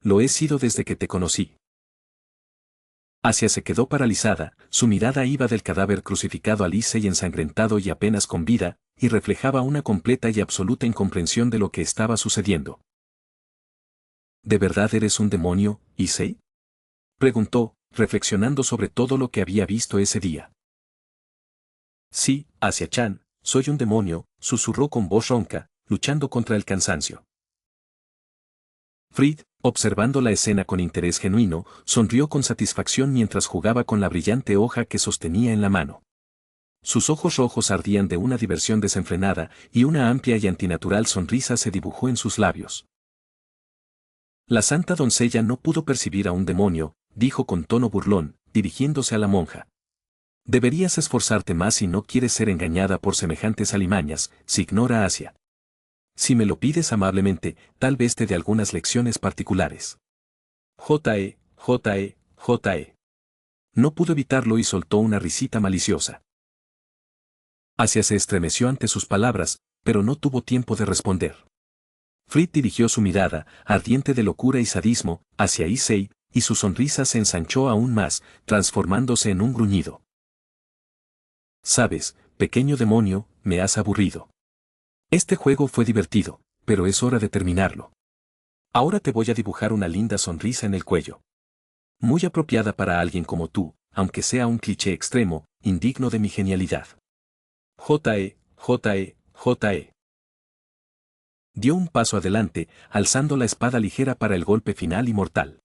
Lo he sido desde que te conocí. Asia se quedó paralizada, su mirada iba del cadáver crucificado al Issei ensangrentado y apenas con vida, y reflejaba una completa y absoluta incomprensión de lo que estaba sucediendo. ¿De verdad eres un demonio, Issei?, preguntó, reflexionando sobre todo lo que había visto ese día. Sí, Asia-chan, soy un demonio, susurró con voz ronca, luchando contra el cansancio. Fried, observando la escena con interés genuino, sonrió con satisfacción mientras jugaba con la brillante hoja que sostenía en la mano. Sus ojos rojos ardían de una diversión desenfrenada y una amplia y antinatural sonrisa se dibujó en sus labios. La santa doncella no pudo percibir a un demonio, dijo con tono burlón, dirigiéndose a la monja. Deberías esforzarte más si no quieres ser engañada por semejantes alimañas, se ignora Asia. Si me lo pides amablemente, tal vez te dé algunas lecciones particulares. J.E. No pudo evitarlo y soltó una risita maliciosa. Asia se estremeció ante sus palabras, pero no tuvo tiempo de responder. Fried dirigió su mirada, ardiente de locura y sadismo, hacia Issei, y su sonrisa se ensanchó aún más, transformándose en un gruñido. Sabes, pequeño demonio, me has aburrido. Este juego fue divertido, pero es hora de terminarlo. Ahora te voy a dibujar una linda sonrisa en el cuello. Muy apropiada para alguien como tú, aunque sea un cliché extremo, indigno de mi genialidad. J.E. Dio un paso adelante, alzando la espada ligera para el golpe final y mortal.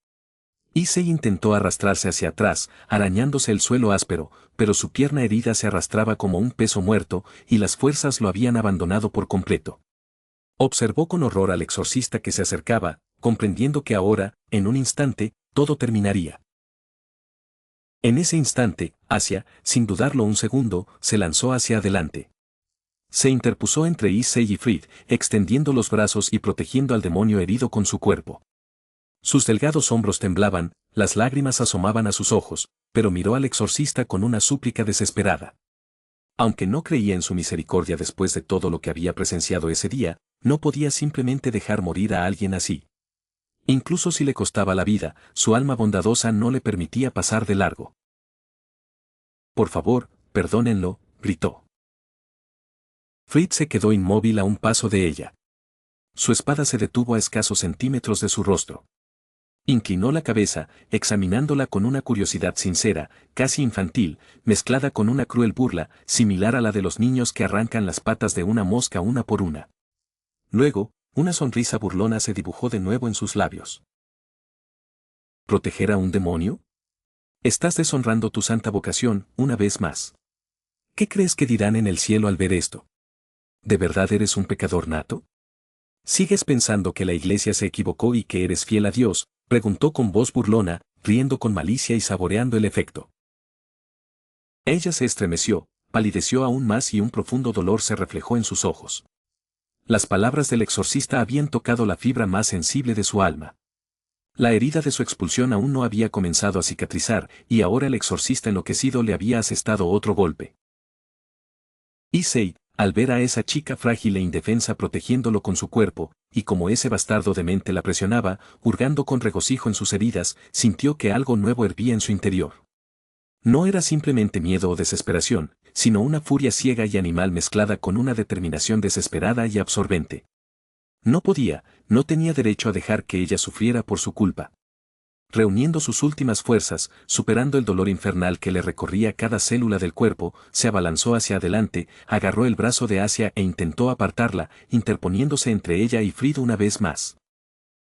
Issei intentó arrastrarse hacia atrás, arañándose el suelo áspero, pero su pierna herida se arrastraba como un peso muerto, y las fuerzas lo habían abandonado por completo. Observó con horror al exorcista que se acercaba, comprendiendo que ahora, en un instante, todo terminaría. En ese instante, Asia, sin dudarlo un segundo, se lanzó hacia adelante. Se interpuso entre Issei y Fried, extendiendo los brazos y protegiendo al demonio herido con su cuerpo. Sus delgados hombros temblaban, las lágrimas asomaban a sus ojos, pero miró al exorcista con una súplica desesperada. Aunque no creía en su misericordia después de todo lo que había presenciado ese día, no podía simplemente dejar morir a alguien así. Incluso si le costaba la vida, su alma bondadosa no le permitía pasar de largo. «Por favor, perdónenlo», gritó. Fried se quedó inmóvil a un paso de ella. Su espada se detuvo a escasos centímetros de su rostro. Inclinó la cabeza, examinándola con una curiosidad sincera, casi infantil, mezclada con una cruel burla, similar a la de los niños que arrancan las patas de una mosca una por una. Luego, una sonrisa burlona se dibujó de nuevo en sus labios. ¿Proteger a un demonio? Estás deshonrando tu santa vocación, una vez más. ¿Qué crees que dirán en el cielo al ver esto? ¿De verdad eres un pecador nato? ¿Sigues pensando que la iglesia se equivocó y que eres fiel a Dios?, preguntó con voz burlona, riendo con malicia y saboreando el efecto. Ella se estremeció, palideció aún más y un profundo dolor se reflejó en sus ojos. Las palabras del exorcista habían tocado la fibra más sensible de su alma. La herida de su expulsión aún no había comenzado a cicatrizar, y ahora el exorcista enloquecido le había asestado otro golpe. Issei, al ver a esa chica frágil e indefensa protegiéndolo con su cuerpo, y como ese bastardo demente la presionaba, hurgando con regocijo en sus heridas, sintió que algo nuevo hervía en su interior. No era simplemente miedo o desesperación, sino una furia ciega y animal mezclada con una determinación desesperada y absorbente. No tenía derecho a dejar que ella sufriera por su culpa. Reuniendo sus últimas fuerzas, superando el dolor infernal que le recorría cada célula del cuerpo, se abalanzó hacia adelante, agarró el brazo de Asia e intentó apartarla, interponiéndose entre ella y Fried una vez más.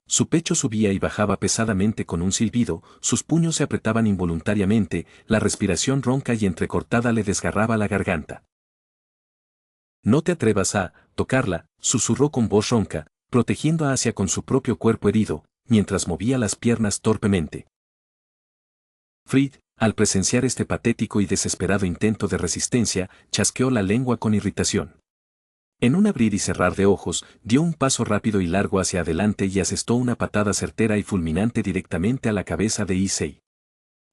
Su pecho subía y bajaba pesadamente con un silbido, sus puños se apretaban involuntariamente, la respiración ronca y entrecortada le desgarraba la garganta. «No te atrevas a tocarla», susurró con voz ronca, protegiendo a Asia con su propio cuerpo herido, mientras movía las piernas torpemente. Fried, al presenciar este patético y desesperado intento de resistencia, chasqueó la lengua con irritación. En un abrir y cerrar de ojos, dio un paso rápido y largo hacia adelante y asestó una patada certera y fulminante directamente a la cabeza de Issei.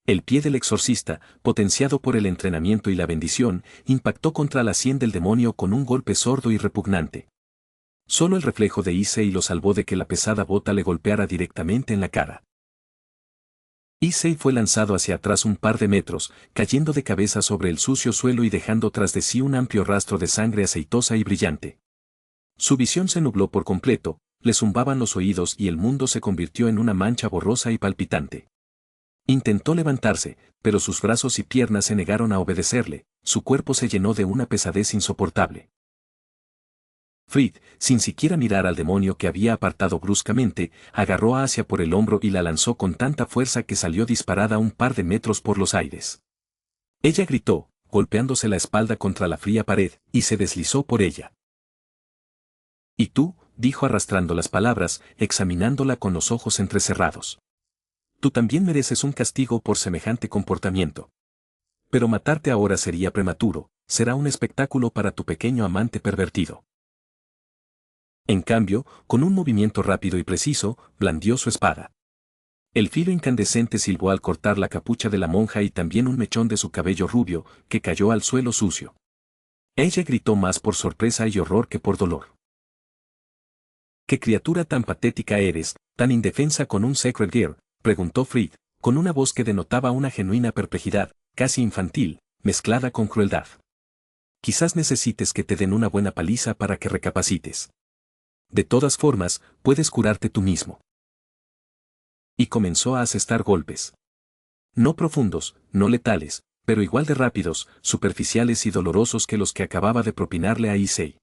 El pie del exorcista, potenciado por el entrenamiento y la bendición, impactó contra la sien del demonio con un golpe sordo y repugnante. Solo el reflejo de Issei lo salvó de que la pesada bota le golpeara directamente en la cara. Issei fue lanzado hacia atrás un par de metros, cayendo de cabeza sobre el sucio suelo y dejando tras de sí un amplio rastro de sangre aceitosa y brillante. Su visión se nubló por completo, le zumbaban los oídos y el mundo se convirtió en una mancha borrosa y palpitante. Intentó levantarse, pero sus brazos y piernas se negaron a obedecerle, su cuerpo se llenó de una pesadez insoportable. Fried, sin siquiera mirar al demonio que había apartado bruscamente, agarró a Asia por el hombro y la lanzó con tanta fuerza que salió disparada un par de metros por los aires. Ella gritó, golpeándose la espalda contra la fría pared, y se deslizó por ella. «¿Y tú?», dijo arrastrando las palabras, examinándola con los ojos entrecerrados. «Tú también mereces un castigo por semejante comportamiento. Pero matarte ahora sería prematuro, será un espectáculo para tu pequeño amante pervertido». En cambio, con un movimiento rápido y preciso, blandió su espada. El filo incandescente silbó al cortar la capucha de la monja y también un mechón de su cabello rubio, que cayó al suelo sucio. Ella gritó más por sorpresa y horror que por dolor. «¿Qué criatura tan patética eres, tan indefensa con un Sacred Gear?», preguntó Fried, con una voz que denotaba una genuina perplejidad, casi infantil, mezclada con crueldad. «Quizás necesites que te den una buena paliza para que recapacites. De todas formas, puedes curarte tú mismo». Y comenzó a asestar golpes. No profundos, no letales, pero igual de rápidos, superficiales y dolorosos que los que acababa de propinarle a Issei.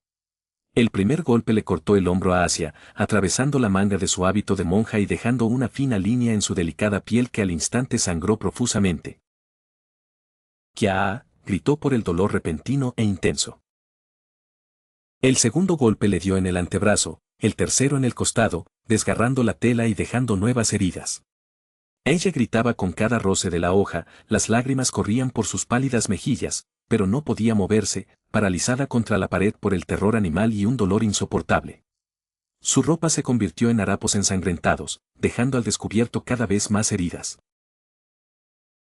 El primer golpe le cortó el hombro a Asia, atravesando la manga de su hábito de monja y dejando una fina línea en su delicada piel que al instante sangró profusamente. «¡Kia!», gritó por el dolor repentino e intenso. El segundo golpe le dio en el antebrazo, el tercero en el costado, desgarrando la tela y dejando nuevas heridas. Ella gritaba con cada roce de la hoja, las lágrimas corrían por sus pálidas mejillas, pero no podía moverse, paralizada contra la pared por el terror animal y un dolor insoportable. Su ropa se convirtió en harapos ensangrentados, dejando al descubierto cada vez más heridas.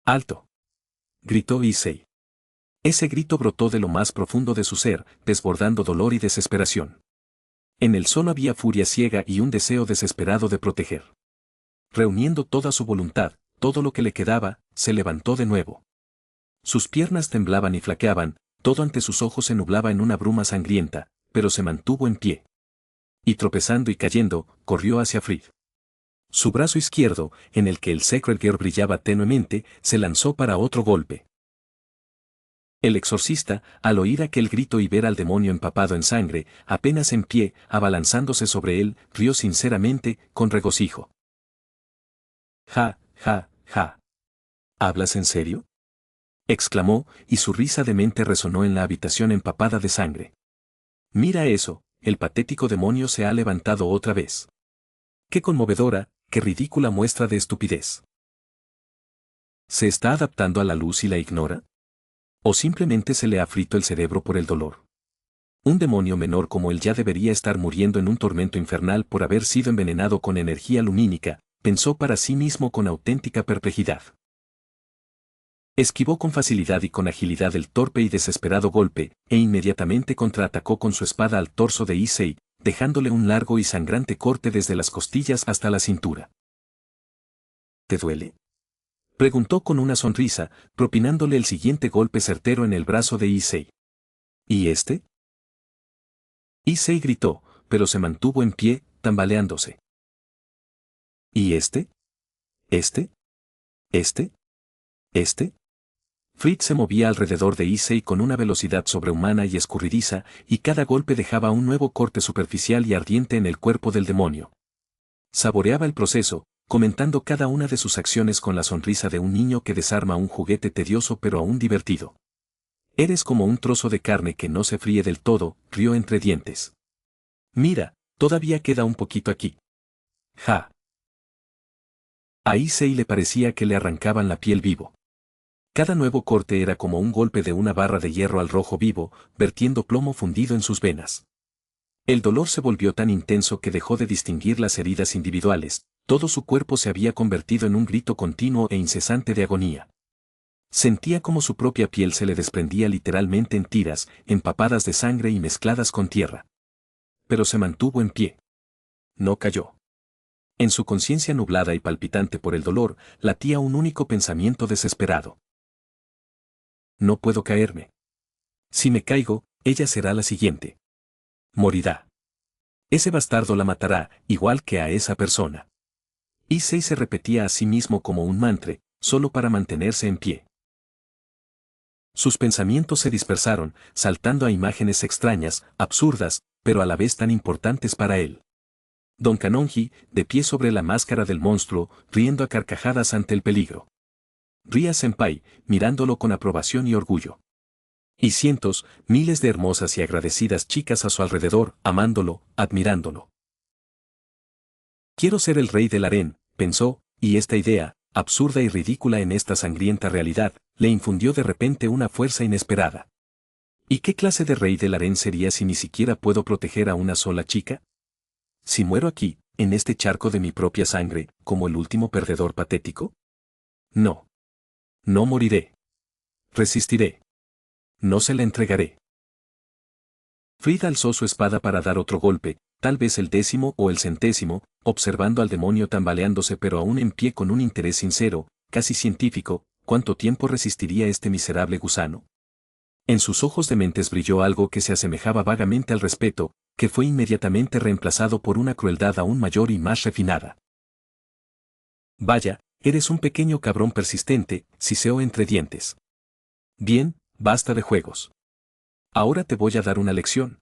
¡Alto!, gritó Issei. Ese grito brotó de lo más profundo de su ser, desbordando dolor y desesperación. En él solo había furia ciega y un deseo desesperado de proteger. Reuniendo toda su voluntad, todo lo que le quedaba, se levantó de nuevo. Sus piernas temblaban y flaqueaban, todo ante sus ojos se nublaba en una bruma sangrienta, pero se mantuvo en pie. Y tropezando y cayendo, corrió hacia Frid. Su brazo izquierdo, en el que el Sacred Gear brillaba tenuemente, se lanzó para otro golpe. El exorcista, al oír aquel grito y ver al demonio empapado en sangre, apenas en pie, abalanzándose sobre él, rió sinceramente, con regocijo. «Ja, ja, ja. ¿Hablas en serio?», exclamó, y su risa demente resonó en la habitación empapada de sangre. «Mira eso, el patético demonio se ha levantado otra vez. Qué conmovedora, qué ridícula muestra de estupidez. ¿Se está adaptando a la luz y la ignora? ¿O simplemente se le ha frito el cerebro por el dolor? Un demonio menor como él ya debería estar muriendo en un tormento infernal por haber sido envenenado con energía lumínica», pensó para sí mismo con auténtica perplejidad. Esquivó con facilidad y con agilidad el torpe y desesperado golpe, e inmediatamente contraatacó con su espada al torso de Issei, dejándole un largo y sangrante corte desde las costillas hasta la cintura. «¿Te duele?», preguntó con una sonrisa, propinándole el siguiente golpe certero en el brazo de Issei. «¿Y este?». Issei gritó, pero se mantuvo en pie, tambaleándose. «¿Y este? ¿Este? ¿Este? ¿Este?». Fritz se movía alrededor de Issei con una velocidad sobrehumana y escurridiza, y cada golpe dejaba un nuevo corte superficial y ardiente en el cuerpo del demonio. Saboreaba el proceso, comentando cada una de sus acciones con la sonrisa de un niño que desarma un juguete tedioso pero aún divertido. «Eres como un trozo de carne que no se fríe del todo», rió entre dientes. «Mira, todavía queda un poquito aquí». «Ja». A Issei le parecía que le arrancaban la piel vivo. Cada nuevo corte era como un golpe de una barra de hierro al rojo vivo, vertiendo plomo fundido en sus venas. El dolor se volvió tan intenso que dejó de distinguir las heridas individuales, todo su cuerpo se había convertido en un grito continuo e incesante de agonía. Sentía como su propia piel se le desprendía literalmente en tiras, empapadas de sangre y mezcladas con tierra. Pero se mantuvo en pie. No cayó. En su conciencia nublada y palpitante por el dolor, latía un único pensamiento desesperado. «No puedo caerme. Si me caigo, ella será la siguiente. Morirá. Ese bastardo la matará, igual que a esa persona». Issei se repetía a sí mismo como un mantra, solo para mantenerse en pie. Sus pensamientos se dispersaron, saltando a imágenes extrañas, absurdas, pero a la vez tan importantes para él. Don Kanonji, de pie sobre la máscara del monstruo, riendo a carcajadas ante el peligro. Ria Senpai, mirándolo con aprobación y orgullo. Y cientos, miles de hermosas y agradecidas chicas a su alrededor, amándolo, admirándolo. «Quiero ser el rey del harén», pensó, y esta idea, absurda y ridícula en esta sangrienta realidad, le infundió de repente una fuerza inesperada. ¿Y qué clase de rey del harén sería si ni siquiera puedo proteger a una sola chica? ¿Si muero aquí, en este charco de mi propia sangre, como el último perdedor patético? No. No moriré. Resistiré. No se la entregaré. Frida alzó su espada para dar otro golpe, tal vez el 10º o el 100º, observando al demonio tambaleándose pero aún en pie con un interés sincero, casi científico. ¿Cuánto tiempo resistiría este miserable gusano? En sus ojos dementes brilló algo que se asemejaba vagamente al respeto, que fue inmediatamente reemplazado por una crueldad aún mayor y más refinada. «Vaya, eres un pequeño cabrón persistente», siseó entre dientes. «Bien, basta de juegos. Ahora te voy a dar una lección».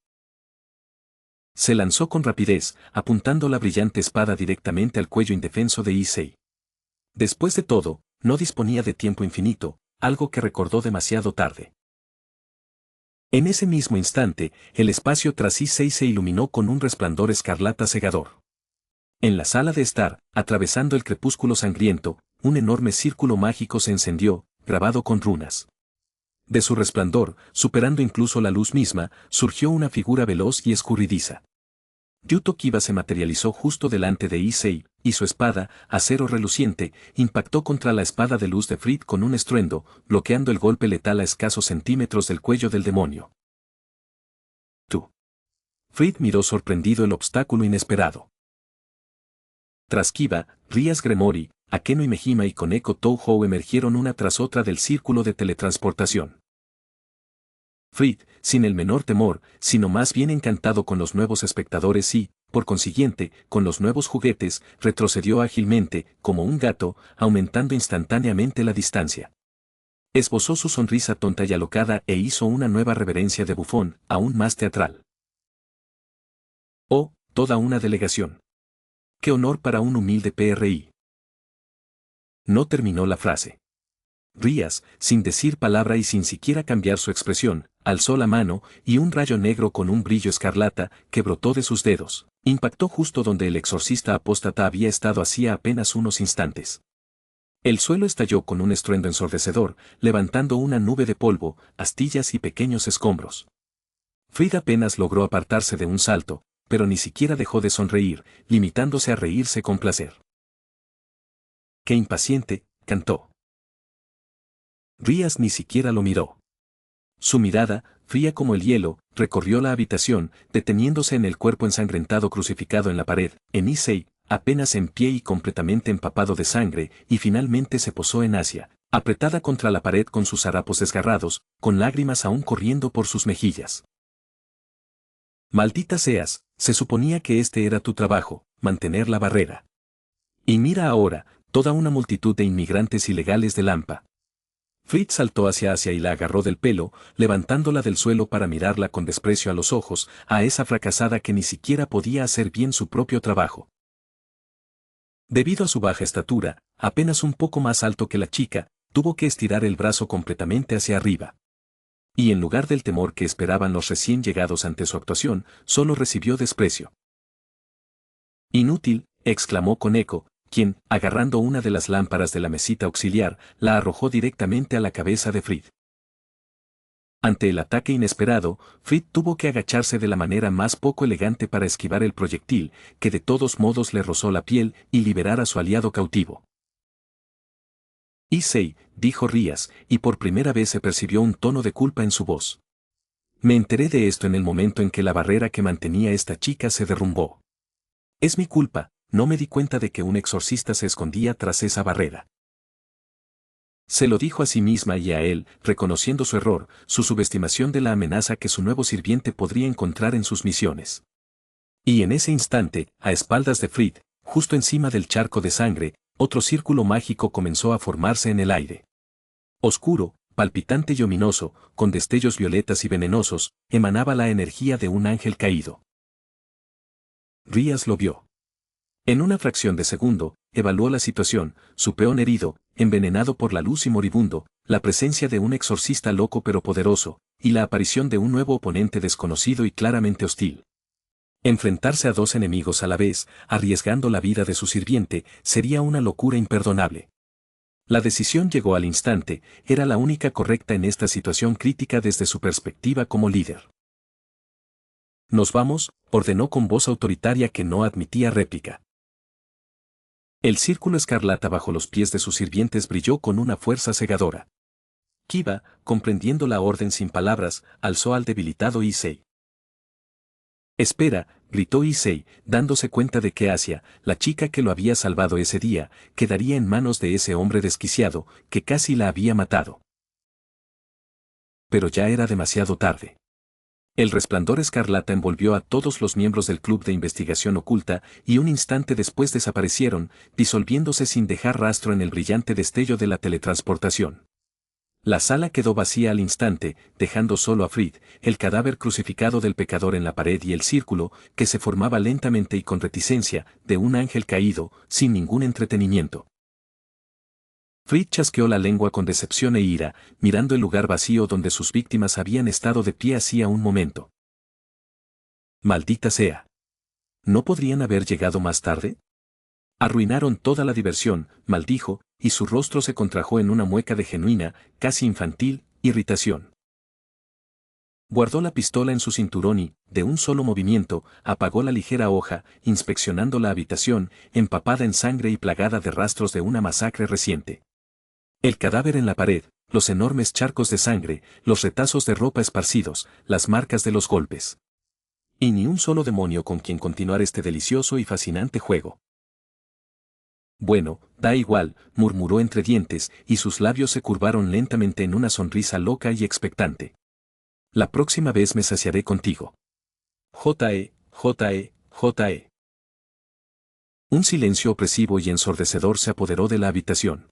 Se lanzó con rapidez, apuntando la brillante espada directamente al cuello indefenso de Issei. Después de todo, no disponía de tiempo infinito, algo que recordó demasiado tarde. En ese mismo instante, el espacio tras Issei se iluminó con un resplandor escarlata cegador. En la sala de estar, atravesando el crepúsculo sangriento, un enorme círculo mágico se encendió, grabado con runas. De su resplandor, superando incluso la luz misma, surgió una figura veloz y escurridiza. Yuto Kiba se materializó justo delante de Issei, y su espada, acero reluciente, impactó contra la espada de luz de Fried con un estruendo, bloqueando el golpe letal a escasos centímetros del cuello del demonio. Tú. Fried miró sorprendido el obstáculo inesperado. Tras Kiba, Rías Gremory, Akeno y Mejima y Koneko Touhou emergieron una tras otra del círculo de teletransportación. Fried, sin el menor temor, sino más bien encantado con los nuevos espectadores y, por consiguiente, con los nuevos juguetes, retrocedió ágilmente, como un gato, aumentando instantáneamente la distancia. Esbozó su sonrisa tonta y alocada e hizo una nueva reverencia de bufón, aún más teatral. Oh, toda una delegación. ¡Qué honor para un humilde PRI! No terminó la frase. Rías, sin decir palabra y sin siquiera cambiar su expresión, alzó la mano, y un rayo negro con un brillo escarlata, que brotó de sus dedos, impactó justo donde el exorcista apóstata había estado hacía apenas unos instantes. El suelo estalló con un estruendo ensordecedor, levantando una nube de polvo, astillas y pequeños escombros. Fried apenas logró apartarse de un salto, pero ni siquiera dejó de sonreír, limitándose a reírse con placer. ¡Qué impaciente!, cantó. Rías ni siquiera lo miró. Su mirada, fría como el hielo, recorrió la habitación, deteniéndose en el cuerpo ensangrentado crucificado en la pared, en Issei, apenas en pie y completamente empapado de sangre, y finalmente se posó en Asia, apretada contra la pared con sus harapos desgarrados, con lágrimas aún corriendo por sus mejillas. Maldita seas, se suponía que este era tu trabajo, mantener la barrera. Y mira ahora, toda una multitud de inmigrantes ilegales de Lampa. Fried saltó hacia Asia y la agarró del pelo, levantándola del suelo para mirarla con desprecio a los ojos, a esa fracasada que ni siquiera podía hacer bien su propio trabajo. Debido a su baja estatura, apenas un poco más alto que la chica, tuvo que estirar el brazo completamente hacia arriba. Y en lugar del temor que esperaban los recién llegados ante su actuación, solo recibió desprecio. Inútil, exclamó Koneko, quien, agarrando una de las lámparas de la mesita auxiliar, la arrojó directamente a la cabeza de Fried. Ante el ataque inesperado, Fried tuvo que agacharse de la manera más poco elegante para esquivar el proyectil, que de todos modos le rozó la piel, y liberar a su aliado cautivo. Issei, dijo Rías, y por primera vez se percibió un tono de culpa en su voz. Me enteré de esto en el momento en que la barrera que mantenía esta chica se derrumbó. Es mi culpa, no me di cuenta de que un exorcista se escondía tras esa barrera. Se lo dijo a sí misma y a él, reconociendo su error, su subestimación de la amenaza que su nuevo sirviente podría encontrar en sus misiones. Y en ese instante, a espaldas de Fried, justo encima del charco de sangre, otro círculo mágico comenzó a formarse en el aire. Oscuro, palpitante y ominoso, con destellos violetas y venenosos, emanaba la energía de un ángel caído. Rías lo vio. En una fracción de segundo, evaluó la situación, su peón herido, envenenado por la luz y moribundo, la presencia de un exorcista loco pero poderoso, y la aparición de un nuevo oponente desconocido y claramente hostil. Enfrentarse a dos enemigos a la vez, arriesgando la vida de su sirviente, sería una locura imperdonable. La decisión llegó al instante, era la única correcta en esta situación crítica desde su perspectiva como líder. Nos vamos, ordenó con voz autoritaria que no admitía réplica. El círculo escarlata bajo los pies de sus sirvientes brilló con una fuerza cegadora. Kiba, comprendiendo la orden sin palabras, alzó al debilitado Issei. Espera, gritó Issei, dándose cuenta de que Asia, la chica que lo había salvado ese día, quedaría en manos de ese hombre desquiciado, que casi la había matado. Pero ya era demasiado tarde. El resplandor escarlata envolvió a todos los miembros del club de investigación oculta y un instante después desaparecieron, disolviéndose sin dejar rastro en el brillante destello de la teletransportación. La sala quedó vacía al instante, dejando solo a Fried, el cadáver crucificado del pecador en la pared y el círculo, que se formaba lentamente y con reticencia, de un ángel caído, sin ningún entretenimiento. Fried chasqueó la lengua con decepción e ira, mirando el lugar vacío donde sus víctimas habían estado de pie hacía un momento. Maldita sea. ¿No podrían haber llegado más tarde? Arruinaron toda la diversión, maldijo, y su rostro se contrajo en una mueca de genuina, casi infantil, irritación. Guardó la pistola en su cinturón y, de un solo movimiento, apagó la ligera hoja, inspeccionando la habitación, empapada en sangre y plagada de rastros de una masacre reciente. El cadáver en la pared, los enormes charcos de sangre, los retazos de ropa esparcidos, las marcas de los golpes. Y ni un solo demonio con quien continuar este delicioso y fascinante juego. Bueno, da igual, murmuró entre dientes, y sus labios se curvaron lentamente en una sonrisa loca y expectante. La próxima vez me saciaré contigo. J.E., J.E., J.E. Un silencio opresivo y ensordecedor se apoderó de la habitación.